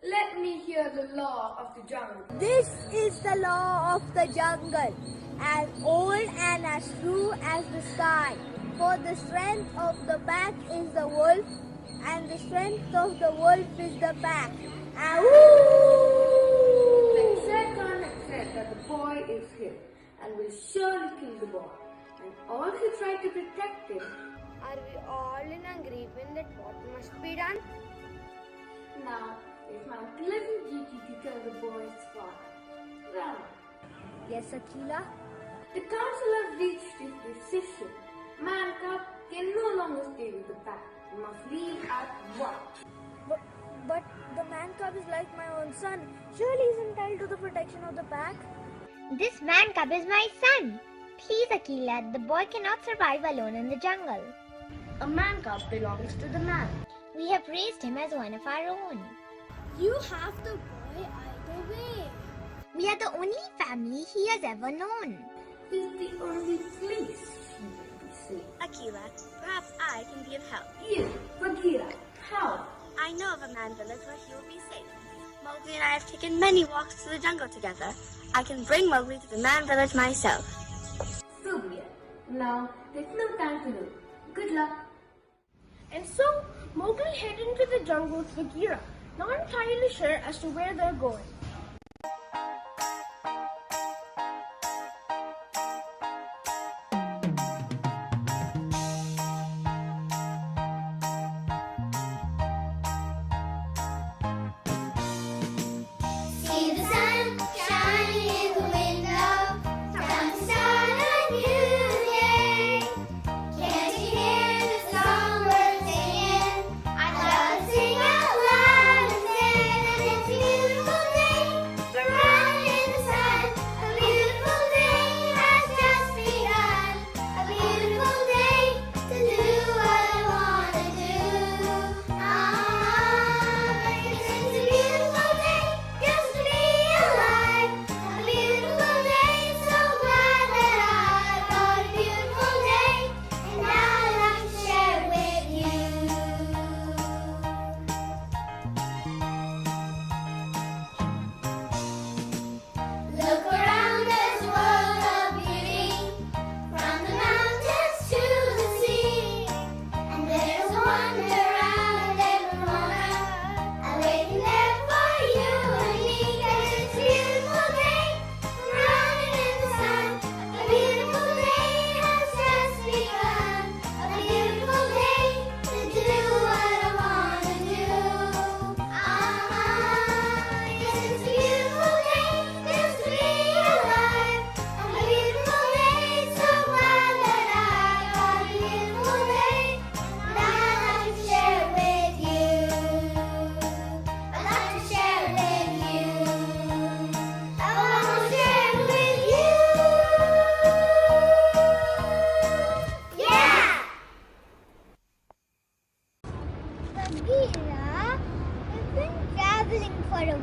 Let me hear the law of the jungle. This is the law of the jungle, as old and as true as the sky. For the strength of the pack is the wolf, and the strength of the wolf is the pack. Like Shere Khan had said that the boy is his and will surely kill the boy, and all who try to protect him. Are we all in agreement that what must be done? Now, it's my pleasant duty to tell the boy's father. Rama. Yes, Akila? The council has reached its decision. Man cub can no longer stay with the pack. He must leave at once. But the man cub is like my own son. Surely he's entitled to the protection of the pack. This man cub is my son. Please, Akila, the boy cannot survive alone in the jungle. A man cub belongs to the man. We have raised him as one of our own. You have the boy either way. We are the only family he has ever known. He's the only place he will be safe. Akila, perhaps I can be of help. You, Bagheera, how? I know of a man village where he will be safe. Mowgli and I have taken many walks to the jungle together. I can bring Mowgli to the man village myself. So be it. Now, there's no time to lose. Good luck. And so, Mowgli headed into the jungle with Bagheera, not entirely sure as to where they're going.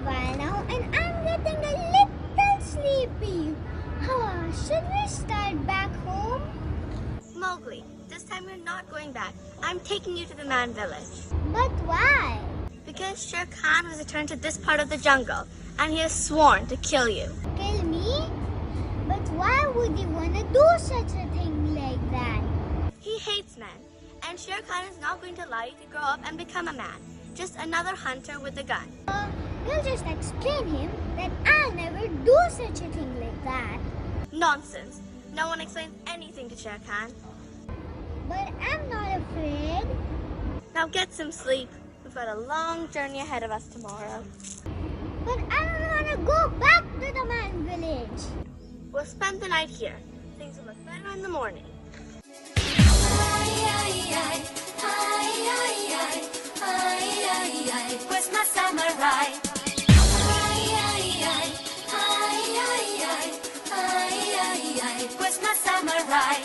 while now and I'm getting a little sleepy. Should we start back home? Mowgli, this time you're not going back. I'm taking you to the man village. But why? Because Shere Khan has returned to this part of the jungle, and he has sworn to kill you. Kill me? But why would he want to do such a thing like that? He hates men, and Shere Khan is not going to allow you to grow up and become a man. Just another hunter with a gun. We'll just explain him that I'll never do such a thing like that. Nonsense. No one explains anything to Shere Khan. But I'm not afraid. Now get some sleep. We've got a long journey ahead of us tomorrow. But I don't want to go back to the man village. We'll spend the night here. Things will look better in the morning. Where's my samurai? Where's my samurai?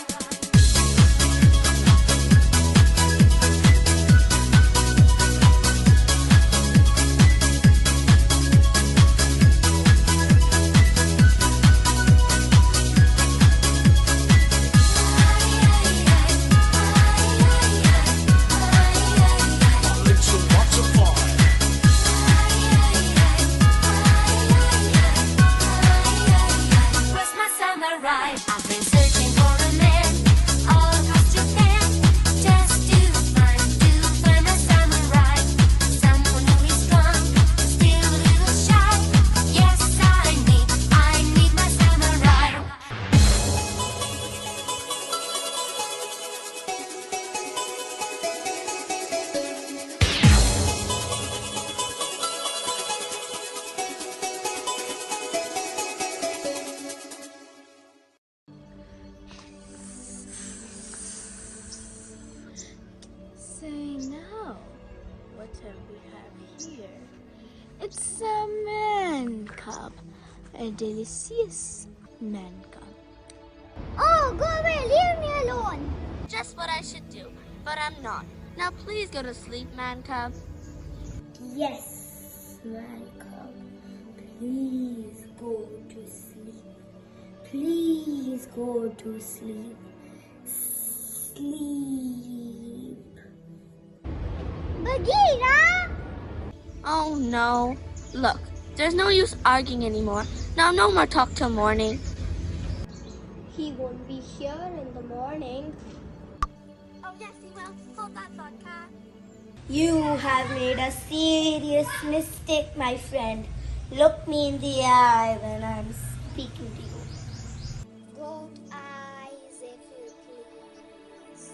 Where's my samurai? I've been searching for a man all across Japan, just to find a samurai, someone who is strong, still a little shy. Yes, I need my samurai. Say now, what have we have here? It's a man cub, a delicious man cub. Oh, go away, leave me alone. Just what I should do, but I'm not. Now please go to sleep, man cub. Yes, man cub. Please go to sleep. Please go to sleep. Sleep. Bagheera! Oh no. Look, there's no use arguing anymore. Now no more talk till morning. He won't be here in the morning. Oh yes, he will. Hold that thought, Cat. You have made a serious mistake, my friend. Look me in the eye when I'm speaking to you. Goat eyes, if you please.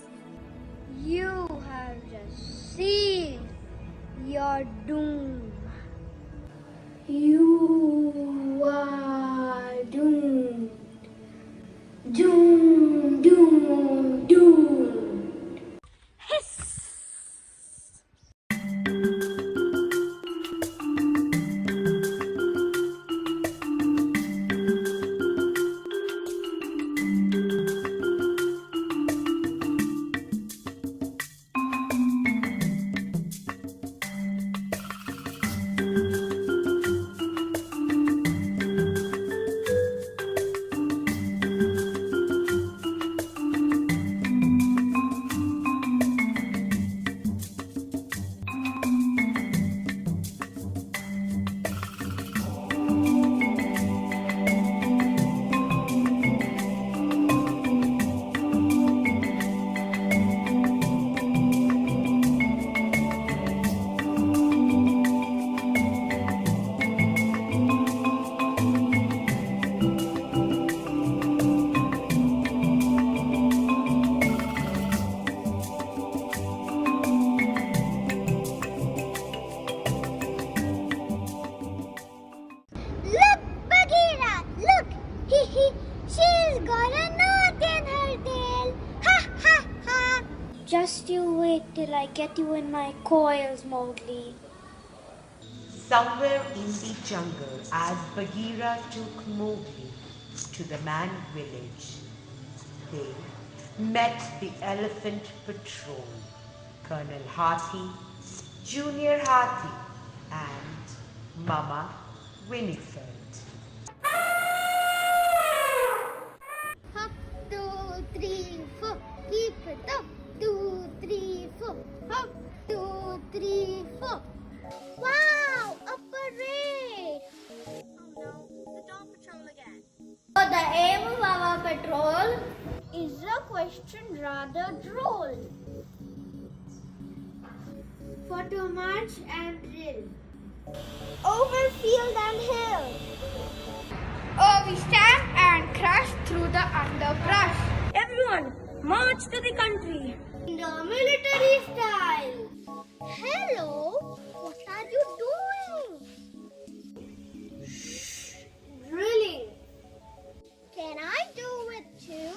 You have just sealed your doom. You are doomed. Doom, doom, doom. Hiss! Look, Bagheera, look. She's got a knot in her tail. Ha, ha, ha. Just you wait till I get you in my coils, Mowgli. Somewhere in the jungle, as Bagheera took Mowgli to the man village, they met the elephant patrol, Colonel Hathi, Junior Hathi, and Mama Winnie said. Hop, 2, 3, 4. Keep it up. 2, 3, 4. Hop, 2, 3, 4. Wow, a parade! Oh no, the Dawn Patrol again. So the aim of our patrol is a question rather droll. For to march and drill over field and hill. Oh, we stamp and crash through the underbrush. Everyone, march to the country. In the military style. Hello, what are you doing? Drilling. Can I do it too?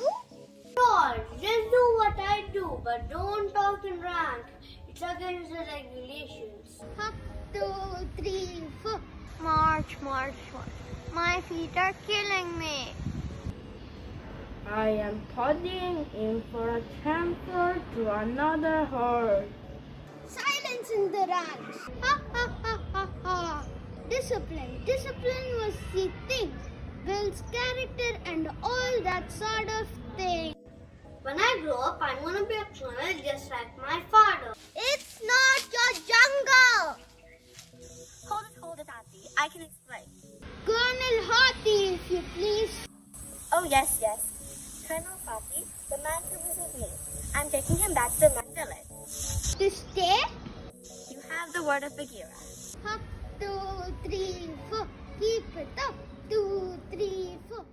Sure, just do what I do, but don't talk in rank. It's against the regulations. Hop, 2, 3, 4. March, march, march. My feet are killing me. I am plodding in for a transfer to another horde. Silence in the ranks. Ha ha ha ha ha. Discipline. Discipline was the thing. Builds character and all that sort of thing. When I grow up, I'm gonna be a colonel just like my father. It's not your jungle. Hold it, Auntie. I can explain. Colonel Hathi, if you please. Oh, yes. Colonel Fati, the man who was with me. I'm taking him back to the man village. To stay? You have the word of Bagheera. Hop, 2, 3, 4. Keep it up. 2, 3, 4.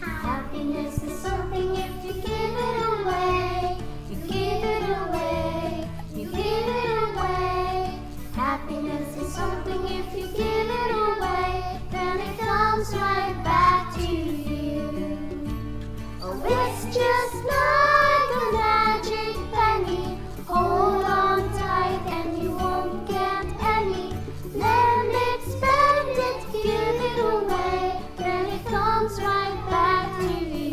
Happiness is something if you give it away. You give it away. You give it away. Happiness is something if you give it away. Then it comes right back to you. Oh, it's just like a magic penny. Hold on tight and you won't get any. Lend it, spend it, give it away. Then it comes right back to you.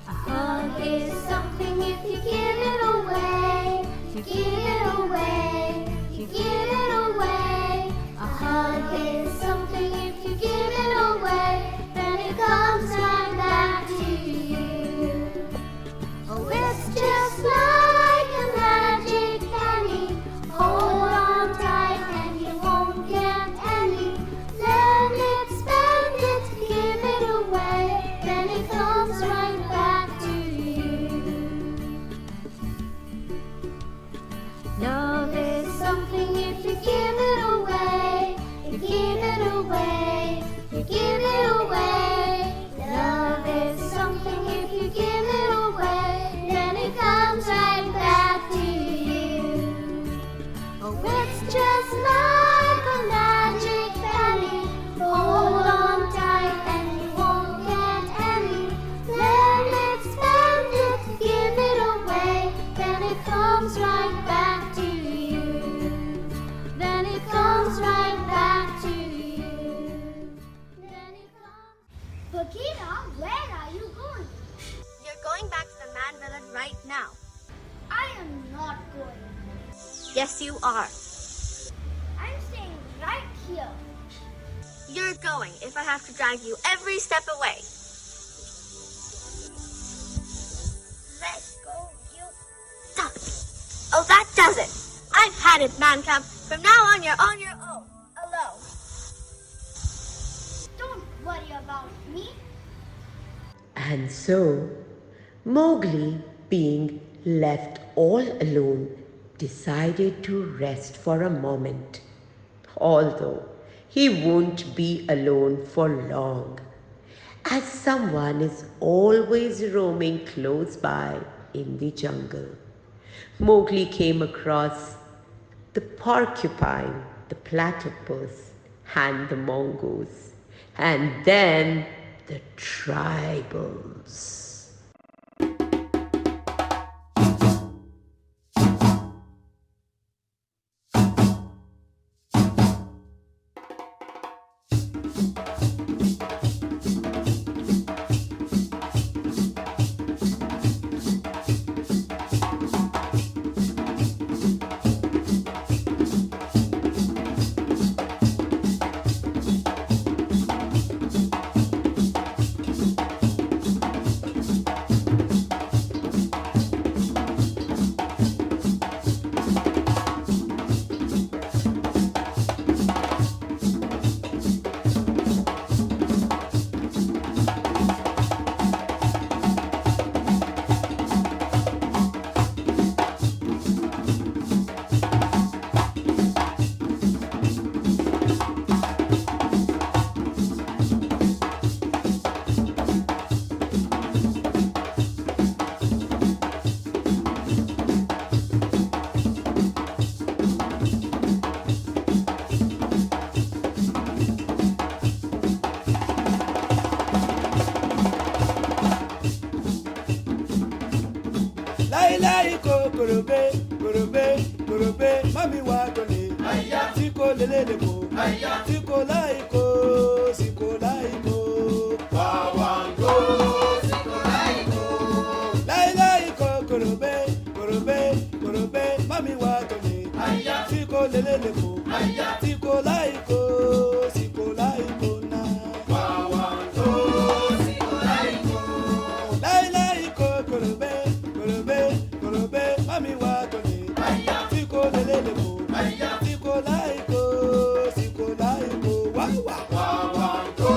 A hug is something if you give it away. You give it away. You give it away. A hug is something if you give it away. Then it comes right back to you. Oh, it's just like a magic penny. Hold on tight and you won't get any. Lend it, spend it, give it away. Then it comes right back to you. Love is something if you give it away. You give it away. You give it away. Love is something if you give it away. Then it comes right back to you. Oh, it's just like a magic penny. Hold on tight and you won't get any. Lend it, spend it, give it away. Then it comes right back to you. Then it comes right back to you. Then it comes. Bagheera, where are you going? You're going back to the man village right now. I am not going. Yes, you are. I'm staying right here. You're going if I have to drag you every step away. Let's go, you duck. Oh, that does it. I've had it, man cub. From now on, you're on your own. Alone. Don't worry about me. And so, Mowgli, being left all alone, decided to rest for a moment. Although he won't be alone for long, as someone is always roaming close by in the jungle. Mowgli came across the porcupine, the platypus, and the mongoose, and then the tribals. Lai ko korobe, korobe, korobe, mami wa kone. Siko lele ko, siko lai ko, siko lai ko. Wawango, siko lai ko. Lai ko korobe, korobe, korobe, mami wa kone. Siko lele ko, siko lai ko, siko lai ko na. Wawango, siko lai ko. Lai ko korobe, korobe, korobe, mami wa kone. Siko lele ko, siko lai ko, siko lai ko. Wawango,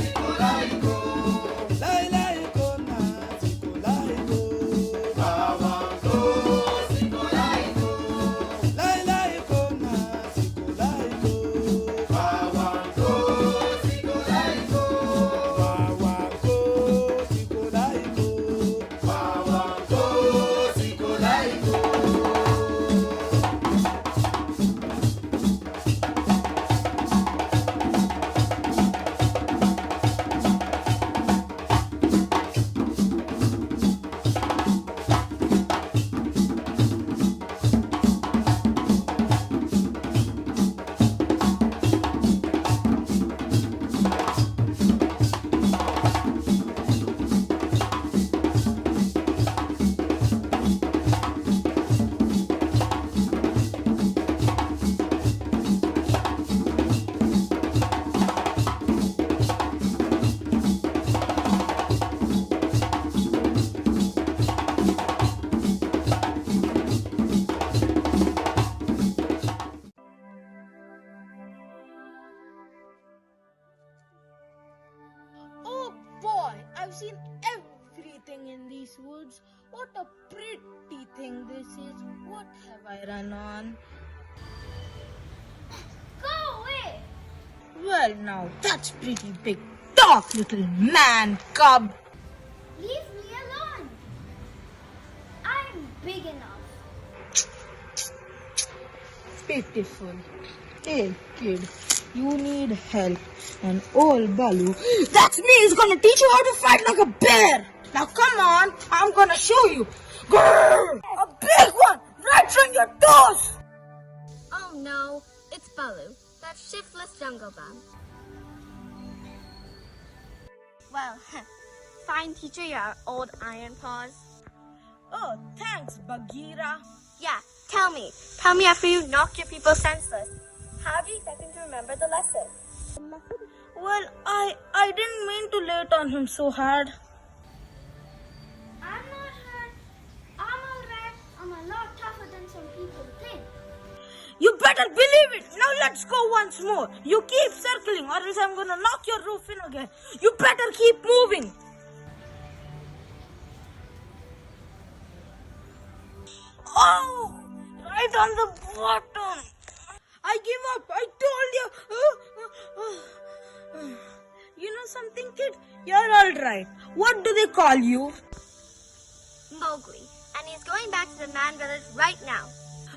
siko lai ko. Lai ko na, siko lai ko. Wawango, siko lai ko. Lai ko na, siko lai ko. Wawango, siko lai ko. Wawango, siko lai ko. Wawango, siko lai ko. Oh boy, I've seen everything in these woods. What a pretty thing this is. What have I run on? Go away! Well, now that's pretty big talk, little man cub. Leave me alone. I'm big enough. Pitiful. Hey, kid, you need help. And old Balu, that's me, is gonna teach you how to fight like a bear. Now come on, I'm gonna show you. Grrr! A big one, right from your toes. Oh no, it's Balu, that shiftless jungle bum. Well, fine teacher, your old iron paws. Oh, thanks, Bagheera. Yeah, tell me after you knock your people senseless, how do you expect him to remember the lesson? Well, I didn't mean to lay it on him so hard. I'm not hurt. I'm alright. I'm a lot tougher than some people think. You better believe it. Now let's go once more. You keep circling or else I'm gonna knock your roof in again. You better keep moving. Oh, right on the bottom. I give up. I told you. You know something, kid? You're all right. What do they call you? Mowgli, and he's going back to the man village right now.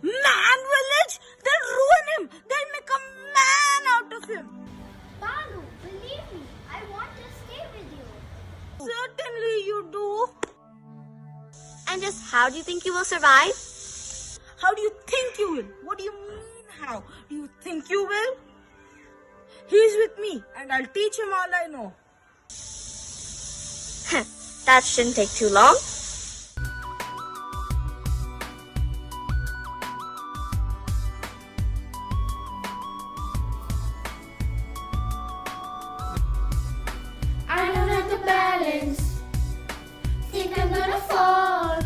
Man village? They'll ruin him. They'll make a man out of him. Balu, believe me, I want to stay with you. Certainly you do. And just how do you think you will survive? How do you think you will? What do you mean how? Do you think you will? He's with me and I'll teach him all I know. That shouldn't take too long. I don't have the balance. Think I'm gonna fall.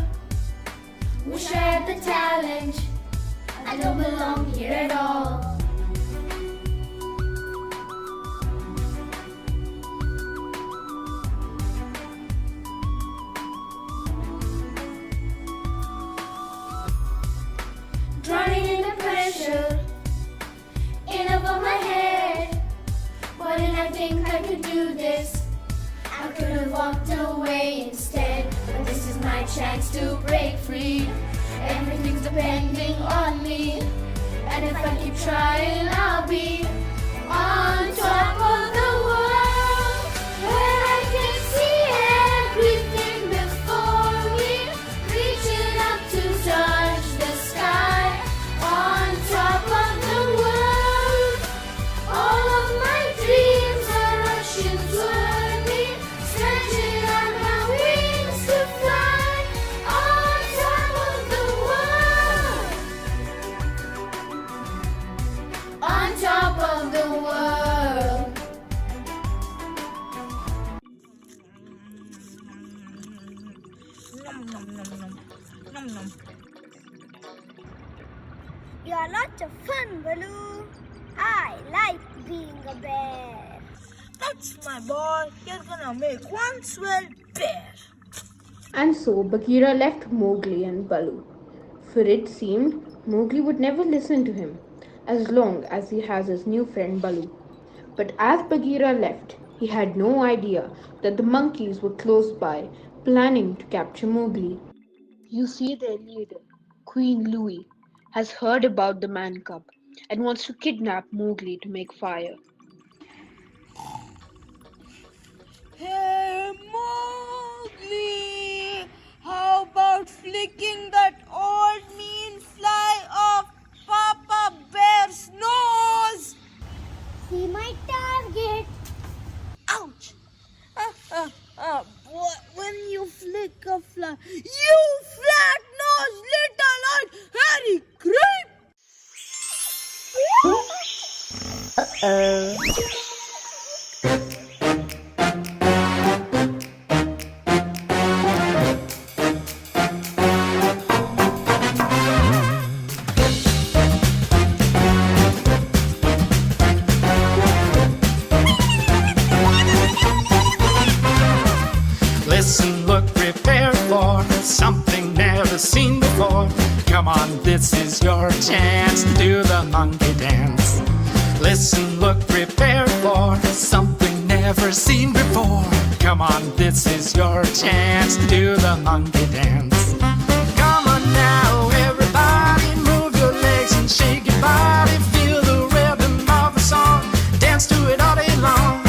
Wish I had the talent. I don't belong here at all. Drowning in the pressure in above my head. Why did I think I could do this? I could have walked away instead. But this is my chance to break free. Everything's depending on me. And if I keep trying, I'll be on top of the world, where I can see everything before me. Reaching Nom nom nom nom. Nom nom. You're lots of fun, Baloo. I like being a bear. That's my boy. You're gonna make one swell bear. And so Bagheera left Mowgli and Baloo, for it seemed Mowgli would never listen to him as long as he has his new friend Baloo. But as Bagheera left, he had no idea that the monkeys were close by, planning to capture Mowgli. You see, their leader, Queen Louie, has heard about the man cub and wants to kidnap Mowgli to make fire. Hey, Mowgli! How about flicking that old mean fly off Papa Bear's nose? See my target. Ouch! When you flick a fly, you flat-nosed little hairy creep! Listen, look, prepare for something never seen before. Come on, this is your chance to do the monkey dance. Listen, look, prepare for something never seen before. Come on, this is your chance to do the monkey dance. Come on now, everybody, move your legs and shake your body. Feel the rhythm of the song, dance to it all day long.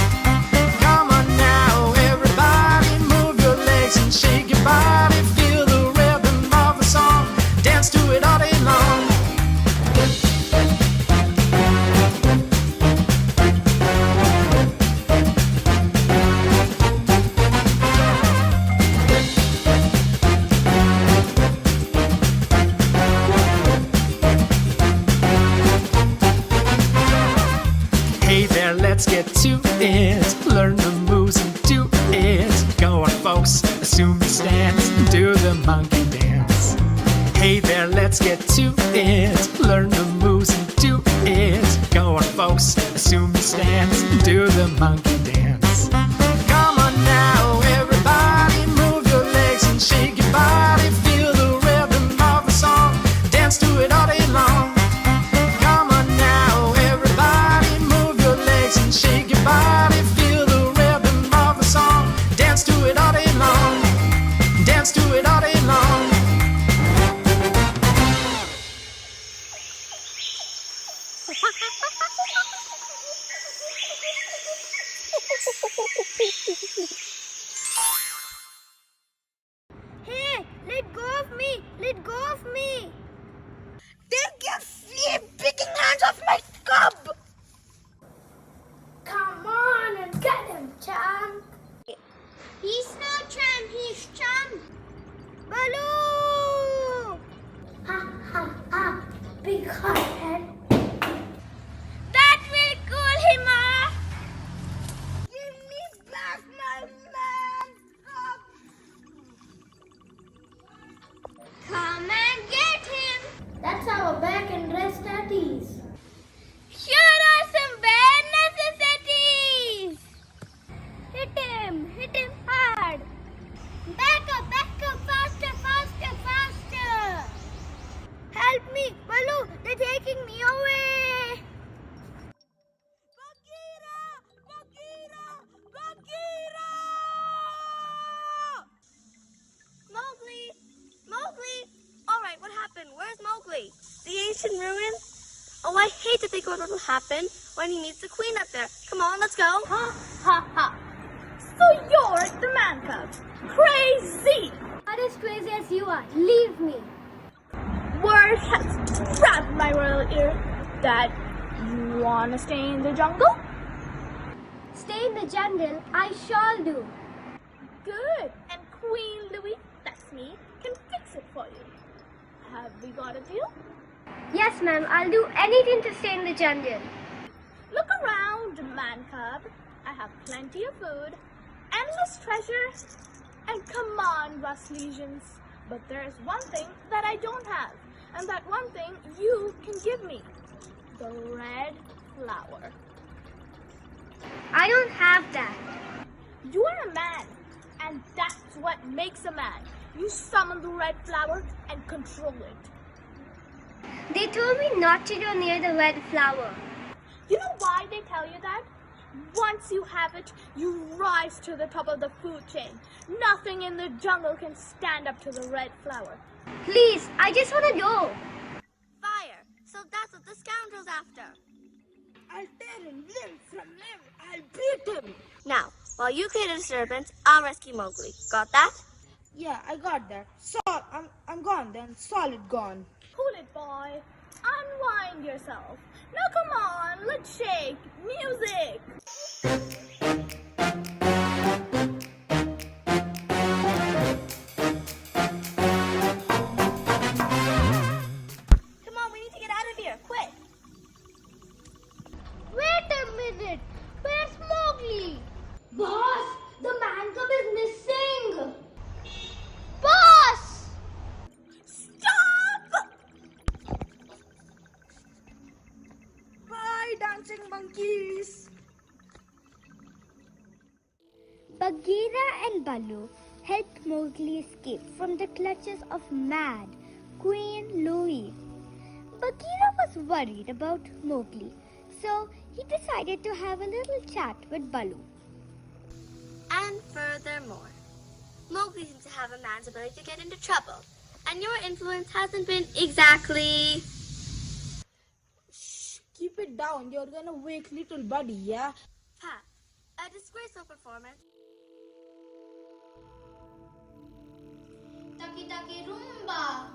Come on now, everybody, move your legs and shake your body. Feel the rhythm of the song, dance to it all day long. Hey there, let's get to it. Learn the moves and do it. Go on, folks, assume your stance. Do the monkey dance. Hey there, let's get to it. Learn the moves and do it. Go on, folks, assume your stance. Do the monkey dance. Come on now, everybody, move your legs and shake your body. Feel the rhythm of the song, dance to it all day long. Come on now, everybody, move your legs and shake your body. Feel the rhythm of the song, dance to it all day long. Dance to it all day long. Hey, let go of me! Let go of me! Take your flea-picking hands off my cub! Come on and get him, champ. He's no champ, he's champ. Baloo! Ha ha ha, big hot head. That will cool him off! Give me back my man cub! Come and get him. That's our back and rest at ease. Here are some bare necessities! Hit him hard! Back up, faster, faster, faster. Help me, Baloo, they're taking me away! Mowgli! Mowgli! Alright, what happened? Where's Mowgli? The ancient ruin? Oh, I hate to think what will happen when he meets the queen up there. Come on, let's go. Ha ha ha! So you're the man cub? Crazy! Not as crazy as you are. Leave me. Word has traveled my royal ear that you wanna stay in the jungle? Stay in the jungle. I shall do. Good. And Queen Louie, that's me, can fix it for you. Have we got a deal? Yes, ma'am. I'll do anything to stay in the jungle. Look around, man cub. I have plenty of food, endless treasure, and come on, rust lesions. But there is one thing that I don't have, and that one thing you can give me. The red flower. I don't have that. You are a man, and that's what makes a man. You summon the red flower and control it. They told me not to go near the red flower. You know why they tell you that? Once you have it, you rise to the top of the food chain. Nothing in the jungle can stand up to the red flower. Please, I just want to go. Fire! So that's what the scoundrel's after. I'll tear him limb from limb. I'll beat him. Now, while you create a disturbance, I'll rescue Mowgli. Got that? Yeah, I got that. I'm gone then. Solid gone. Cool it, boy. Unwind yourself. Now come on, let's shake. Music. Come on, we need to get out of here. Quick. Wait a minute. Where's Mowgli? Boss, the man cub is missing. Boss! Stop! Bye, dancing monkeys. Bagheera and Baloo helped Mowgli escape from the clutches of mad Queen Louie. Bagheera was worried about Mowgli, so he decided to have a little chat with Baloo. And furthermore, Mowgli seems to have a man's ability to get into trouble, and your influence hasn't been exactly... Shh, keep it down. You're gonna wake little buddy, yeah? Ha! A disgraceful performance. Taki Taki Roomba.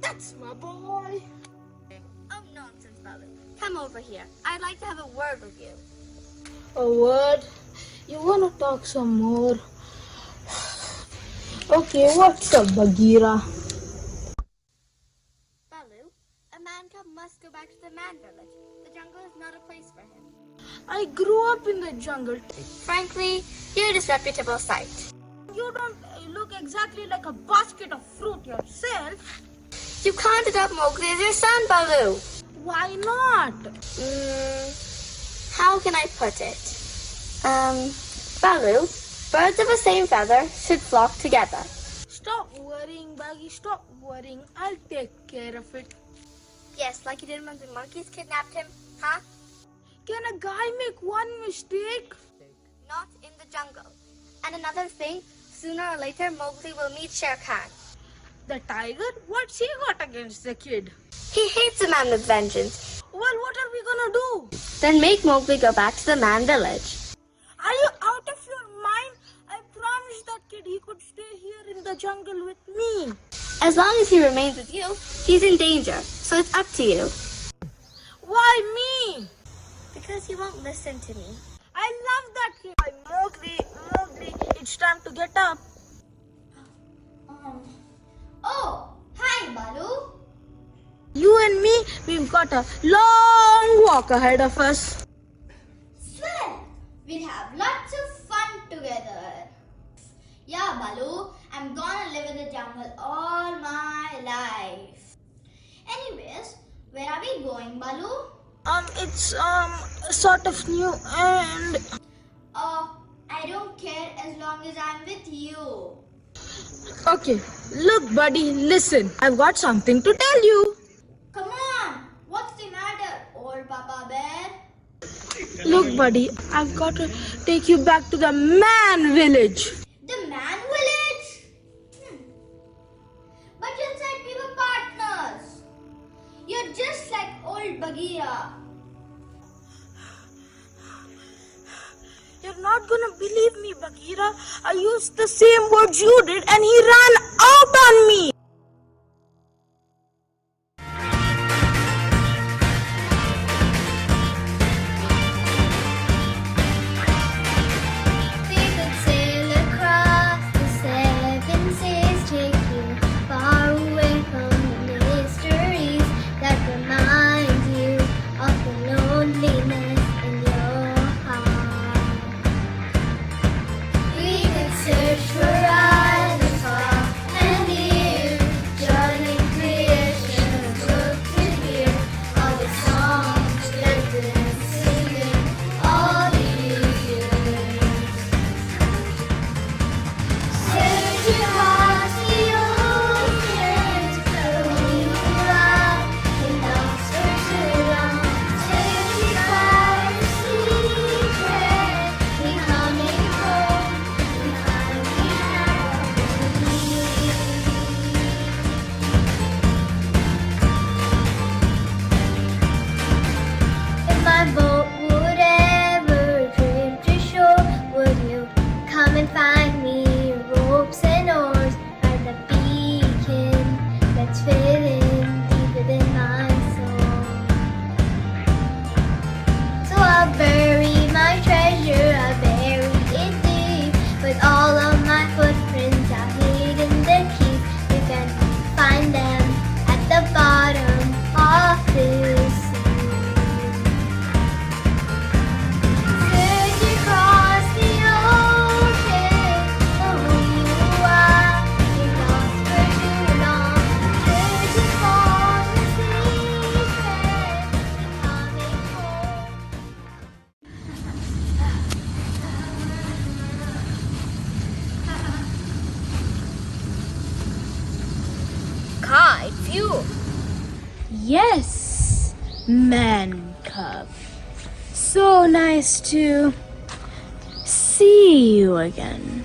That's my boy. Oh, nonsense, Baloo. Come over here. I'd like to have a word with you. A word? You wanna talk some more? Okay, what's up, Bagheera? Baloo, a man cub must go back to the man village. The jungle is not a place for him. I grew up in the jungle. Frankly, you're a disreputable sight. You don't look exactly like a basket of fruit yourself. You can't adopt Mowgli as your son, Baloo. Why not? How can I put it? Baloo, birds of the same feather should flock together. Stop worrying, Baggy. Stop worrying. I'll take care of it. Yes, like you did when the monkeys kidnapped him, huh? Can a guy make one mistake? Not in the jungle. And another thing, sooner or later, Mowgli will meet Shere Khan. The tiger? What's he got against the kid? He hates a man with vengeance. Well, what are we gonna do? Then make Mowgli go back to the man village. Are you out of your mind? I promised that kid he could stay here in the jungle with me. As long as he remains with you, he's in danger. So it's up to you. Why me? Because he won't listen to me. I love that kid. Mowgli, it's time to get up. Oh, hi, Baloo. You and me, we've got a long walk ahead of us. Swell. We'll have lots of fun together. Yeah, Baloo, I'm gonna live in the jungle all my life. Anyways, where are we going, Baloo? It's sort of new and... Oh, I don't care as long as I'm with you. Okay, look buddy, listen. I've got something to tell you. Come on, what's the matter, old Papa Bear? Look buddy, I've got to take you back to the man village. The man village? But you said we were partners. You're just like old Bagheera. You're not gonna believe me, Bagheera. I used the same words you did and he ran out on me. We could sail across the 7 seas, take you far away from the mysteries that remind you of the loneliness in your heart. We could search for eyes you. Yes, man cub. So nice to see you again.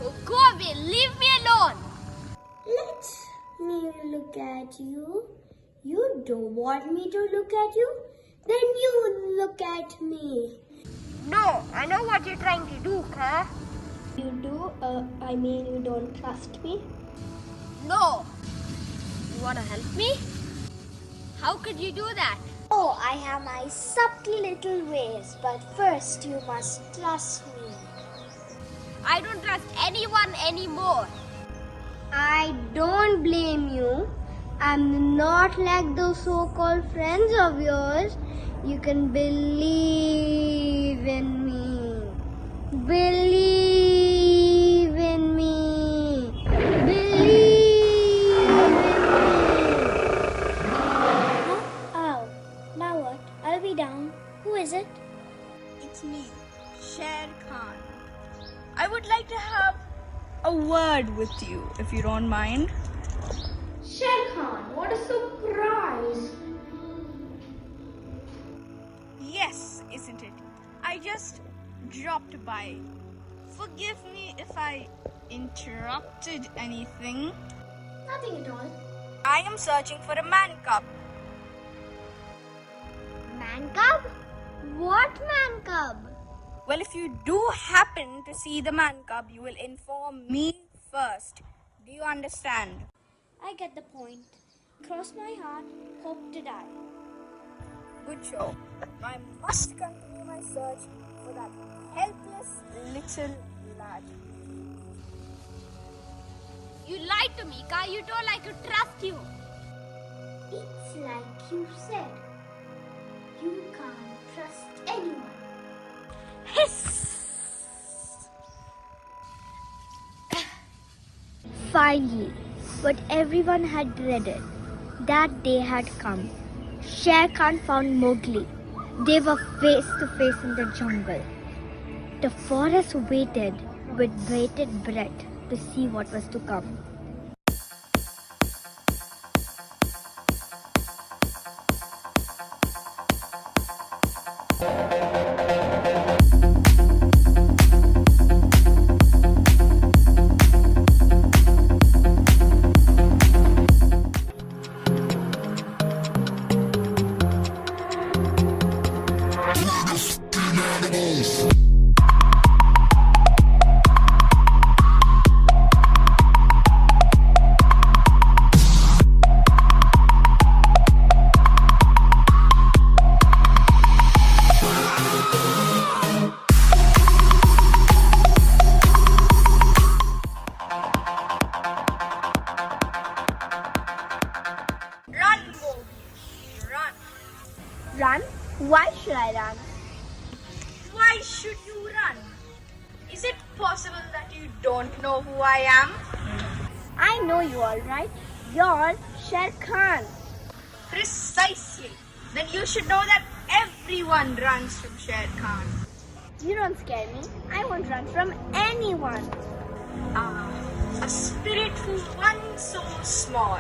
Oh, go away. Leave me alone. Let me look at you. You don't want me to look at you? Then you look at me. No, I know what you're trying to do, huh? You do? I mean, you don't trust me? No. You wanna help me? How could you do that? Oh, I have my subtle little ways, but first you must trust me. I don't trust anyone anymore. I don't blame you. I'm not like those so-called friends of yours. You can believe in me. Believe in me. Believe in me. Oh, now what? I'll be down. Who is it? It's me, Sher Khan. I would like to have a word with you, if you don't mind. Sher Khan, what a surprise! Yes, isn't it? I just dropped by. Forgive me if I interrupted anything. Nothing at all. I am searching for a man cub. Man cub? What man cub? Well, if you do happen to see the man cub, you will inform me first. Do you understand? I get the point. Cross my heart, hope to die. Good show. I must continue my search for that helpless little lad. You lied to me, Kai. You told I could trust you. It's like you said. You can't trust anyone. Finally, what everyone had dreaded, that day had come. Sher Khan found Mowgli. They were face to face in the jungle. The forest waited with bated breath to see what was to come. Run, Mowgli, run. Run? Why should I run? Why should you run? Is it possible that you don't know who I am? I know you all right. You're Sher Khan. Precisely. Then you should know that everyone runs from Sher Khan. You don't scare me. I won't run from anyone. A spirit who once so small,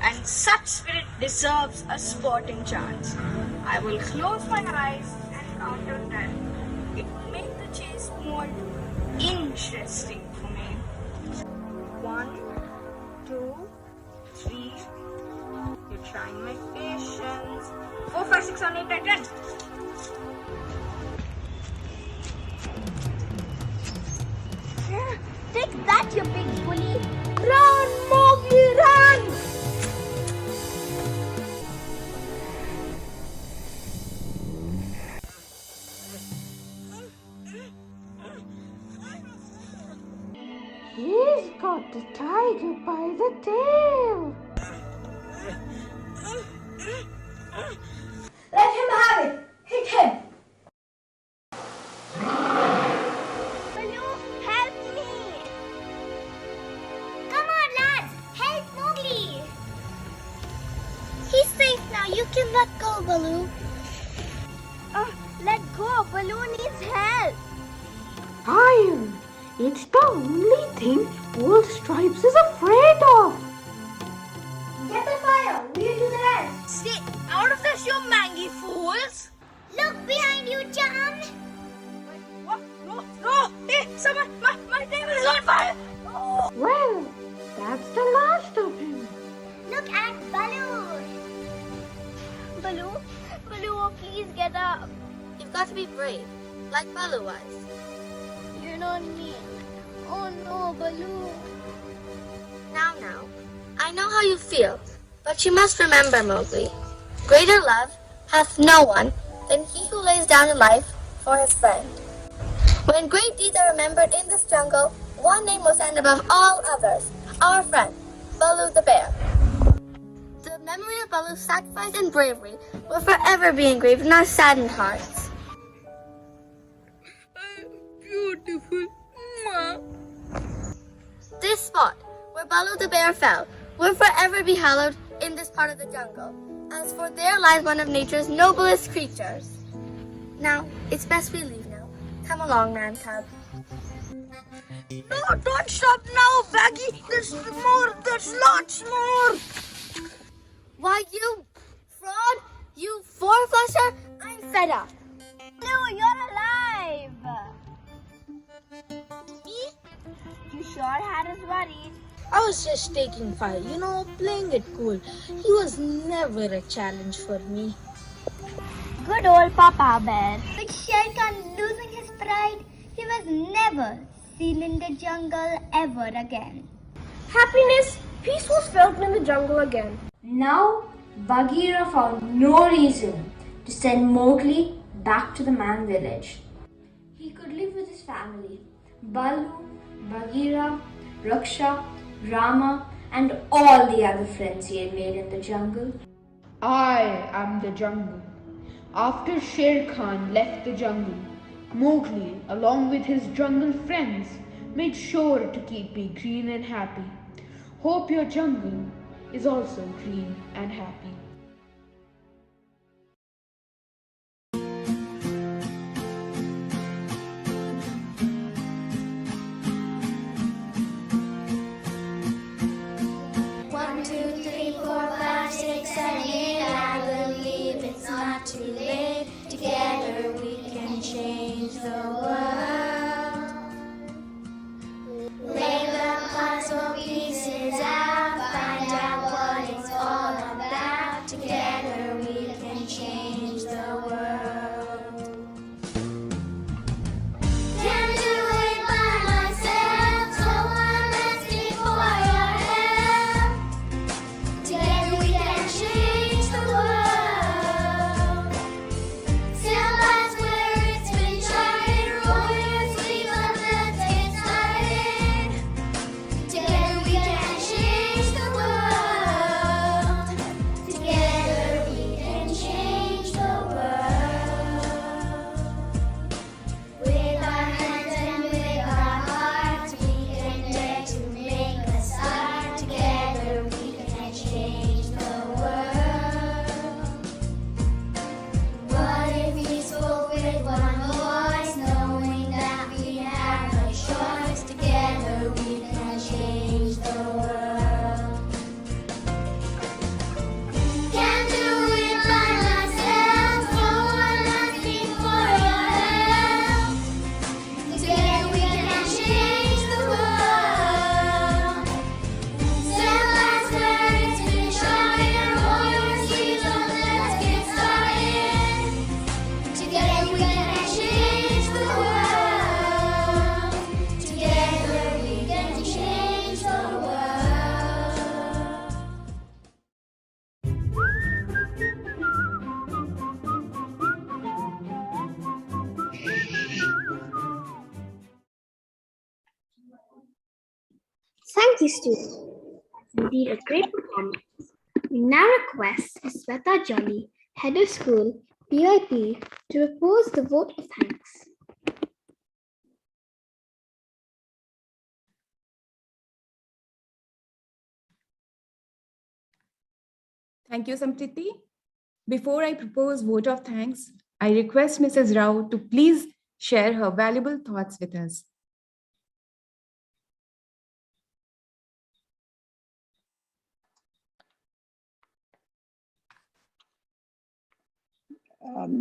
and such spirit deserves a sporting chance. I will close my eyes and count to 10. It will make the chase more interesting for me. 1, 2, 3. You're trying my patience. 4, 5, 6, 7, 8, 9, 10. Take that, you big bully. Run, Mowgli, run! He's got the tiger by the tail. Let him have it. Hit him. Baloo, help me! Come on, lads, help Mowgli! He's safe now. You can let go, Baloo. Let go. Baloo needs help. Iron. It's the only thing old Stripes is afraid of. Get the have to be brave, like Balu was. You don't need. Oh no, Baloo. Now, I know how you feel, but you must remember, Mowgli. Greater love hath no one than he who lays down his life for his friend. When great deeds are remembered in this jungle, one name will stand above all others, our friend, Baloo the bear. The memory of Baloo's sacrifice and bravery will forever be engraved in our saddened hearts. Beautiful. This spot where Baloo the bear fell will forever be hallowed in this part of the jungle, as for there lies one of nature's noblest creatures. Now, it's best we leave now. Come along, man cub. No, don't stop now, Baggy. There's more. There's lots more. Why, you fraud, you four-flusher, I'm fed up. No, you're alive. Me? You sure had us worried. I was just taking fire, playing it cool. He was never a challenge for me. Good old Papa Bear. With Shere Khan losing his pride, he was never seen in the jungle ever again. Happiness, peace was felt in the jungle again. Now, Bagheera found no reason to send Mowgli back to the man village. He could live with his family, Balu, Bagheera, Raksha, Rama, and all the other friends he had made in the jungle. I am the jungle. After Shere Khan left the jungle, Mowgli, along with his jungle friends, made sure to keep me green and happy. Hope your jungle is also green and happy. One, two, three, four, five, six, seven, eight. I believe it's not too late. Together we can change the world. Lay the puzzle pieces out, find out what it's all about. Together we can change the world. Can't do it by myself, so I'm asking for your help. Together we can change the world. Sail past where it's been charted, roll your sleeves up, let's get started. Together we can change the world. Together we can change the world. With our hands and with our hearts, we can dare to make a start. Together we can change the world. What if we spoke with one voice, knowing that we have a choice? Together we can change the world. Can't do it by myself, so I'm asking for your help. Together we can change the world. Sail past where it's been charted, roll your sleeves up, let's get started. Together we can change the world. Together we can change the world. Thank you, students. Indeed, a great performance. We now request Ms. Sweta Jolly, Head of School, PIP, to propose the vote of thanks. Thank you, Sampriti. Before I propose vote of thanks, I request Mrs. Rao to please share her valuable thoughts with us.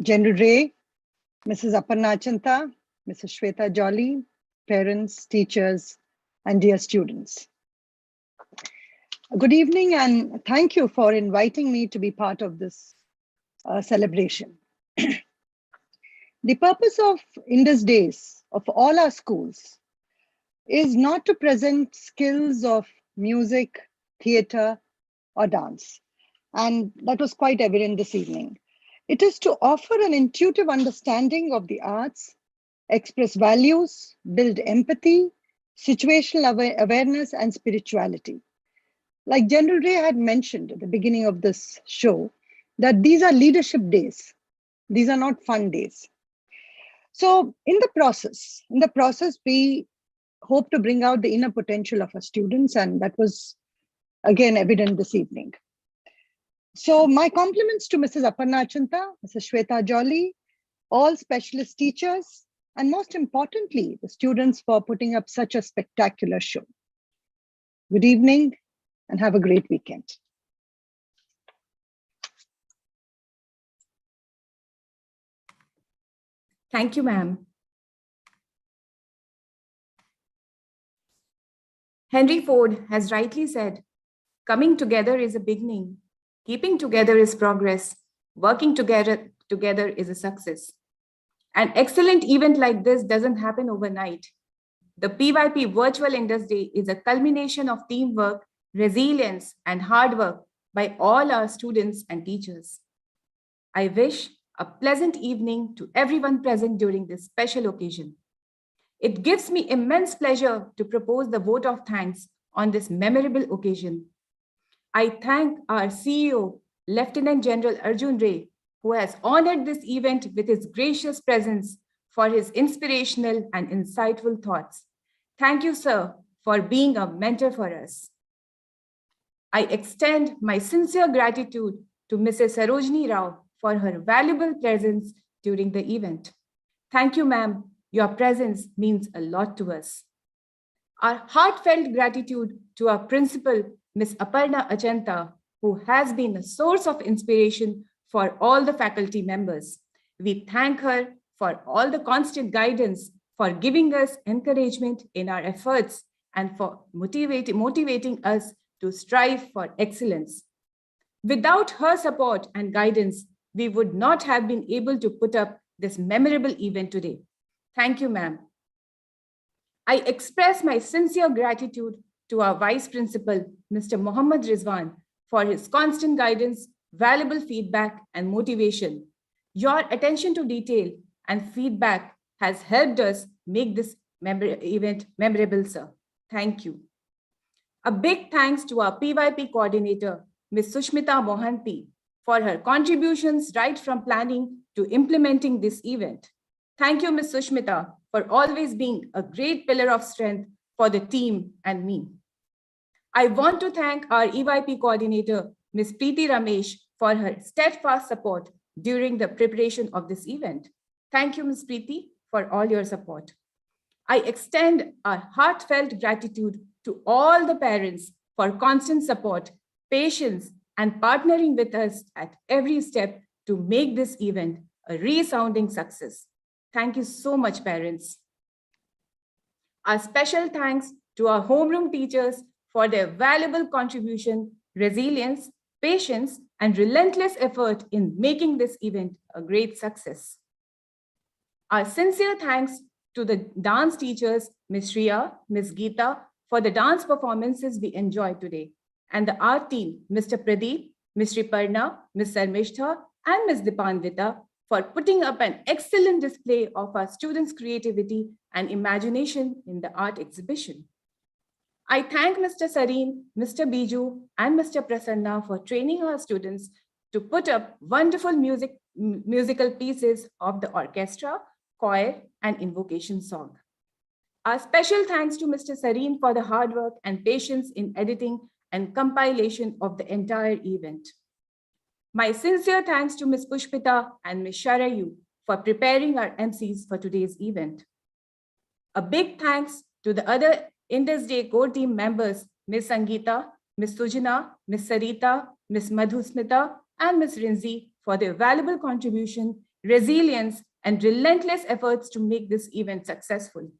General Ray, Mrs. Aparna Chanta, Mrs. Shweta Jolly, parents, teachers, and dear students. Good evening and thank you for inviting me to be part of this celebration. The purpose of Indus Days of all our schools is not to present skills of music, theatre, or dance. And that was quite evident this evening. It is to offer an intuitive understanding of the arts, express values, build empathy, situational awareness, and spirituality. Like General Ray had mentioned at the beginning of this show, that these are leadership days. These are not fun days. So in the process, we hope to bring out the inner potential of our students, and that was again evident this evening. So my compliments to Mrs. Aparna Achanta, Mrs. Shweta Jolly, all specialist teachers, and most importantly, the students for putting up such a spectacular show. Good evening and have a great weekend. Thank you, ma'am. Henry Ford has rightly said, coming together is a beginning, keeping together is progress, working together is a success. An excellent event like this doesn't happen overnight. The PYP Virtual Indus Day is a culmination of teamwork, resilience, and hard work by all our students and teachers. I wish a pleasant evening to everyone present during this special occasion. It gives me immense pleasure to propose the vote of thanks on this memorable occasion. I thank our CEO, Lieutenant General Arjun Ray, who has honored this event with his gracious presence for his inspirational and insightful thoughts. Thank you, sir, for being a mentor for us. I extend my sincere gratitude to Mrs. Sarojini Rao for her valuable presence during the event. Thank you, ma'am. Your presence means a lot to us. Our heartfelt gratitude to our principal, Ms. Aparna Achanta, who has been a source of inspiration for all the faculty members. We thank her for all the constant guidance, for giving us encouragement in our efforts, and for motivating us to strive for excellence. Without her support and guidance, we would not have been able to put up this memorable event today. Thank you, ma'am. I express my sincere gratitude to our Vice Principal, Mr. Mohammad Rizwan, for his constant guidance, valuable feedback, and motivation. Your attention to detail and feedback has helped us make this event memorable, sir. Thank you. A big thanks to our PYP coordinator, Ms. Sushmita Mohanty, for her contributions right from planning to implementing this event. Thank you, Ms. Sushmita, for always being a great pillar of strength for the team and me. I want to thank our EYP coordinator, Ms. Preeti Ramesh, for her steadfast support during the preparation of this event. Thank you, Ms. Preeti, for all your support. I extend our heartfelt gratitude to all the parents for constant support, patience, and partnering with us at every step to make this event a resounding success. Thank you so much, parents. Our special thanks to our homeroom teachers for their valuable contribution, resilience, patience, and relentless effort in making this event a great success. Our sincere thanks to the dance teachers, Ms. Shriya, Ms. Geeta, for the dance performances we enjoyed today, and the art team, Mr. Pradeep, Ms. Riparna, Ms. Sarmishtha, and Ms. Dipanvita, for putting up an excellent display of our students' creativity and imagination in the art exhibition. I thank Mr. Sareen, Mr. Biju, and Mr. Prasanna for training our students to put up wonderful musical pieces of the orchestra, choir, and invocation song. Our special thanks to Mr. Sareen for the hard work and patience in editing and compilation of the entire event. My sincere thanks to Ms. Pushpita and Ms. Sharayu for preparing our MCs for today's event. A big thanks to the other Indus Day core team members, Ms. Sangeeta, Ms. Sujana, Ms. Sarita, Ms. Madhusmita, and Ms. Rinzi for their valuable contribution, resilience, and relentless efforts to make this event successful.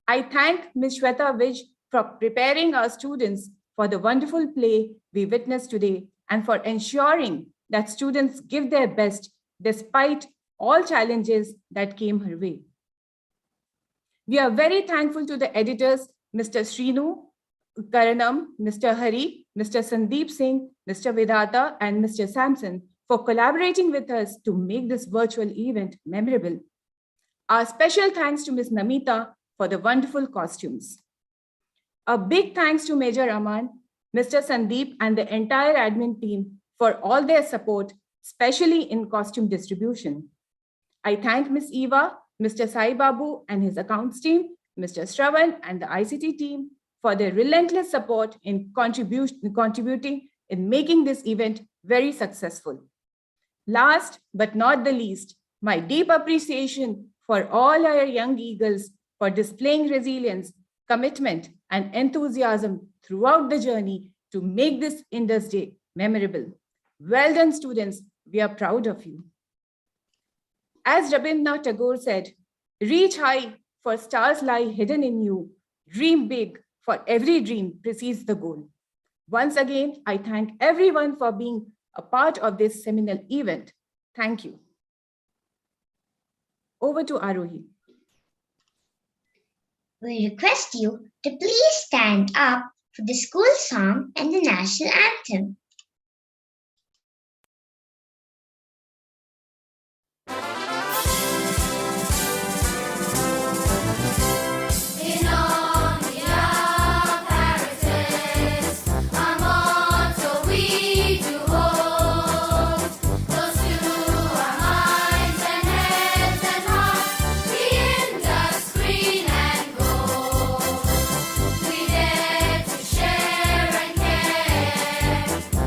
I thank Ms. Shweta Vij for preparing our students for the wonderful play we witnessed today and for ensuring that students give their best despite all challenges that came her way. We are very thankful to the editors, Mr. Srinu Karanam, Mr. Hari, Mr. Sandeep Singh, Mr. Vedata, and Mr. Samson for collaborating with us to make this virtual event memorable. Our special thanks to Ms. Namita for the wonderful costumes. A big thanks to Major Aman, Mr. Sandeep, and the entire admin team for all their support, especially in costume distribution. I thank Ms. Eva, Mr. Sai Babu and his accounts team, Mr. Shravan and the ICT team for their relentless support in contributing in making this event very successful. Last but not the least, my deep appreciation for all our young eagles for displaying resilience, commitment, and enthusiasm throughout the journey to make this Indus Day memorable. Well done, students. We are proud of you. As Rabindranath Tagore said, reach high, for stars lie hidden in you. Dream big, for every dream precedes the goal. Once again, I thank everyone for being a part of this seminal event. Thank you. Over to Arohi. We request you to please stand up for the school song and the national anthem. We dare to share and care.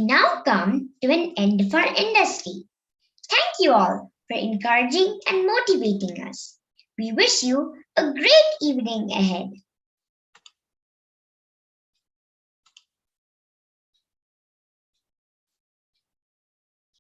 now come to an end of our industry. Thank you all for encouraging and motivating us. We wish you a great evening ahead.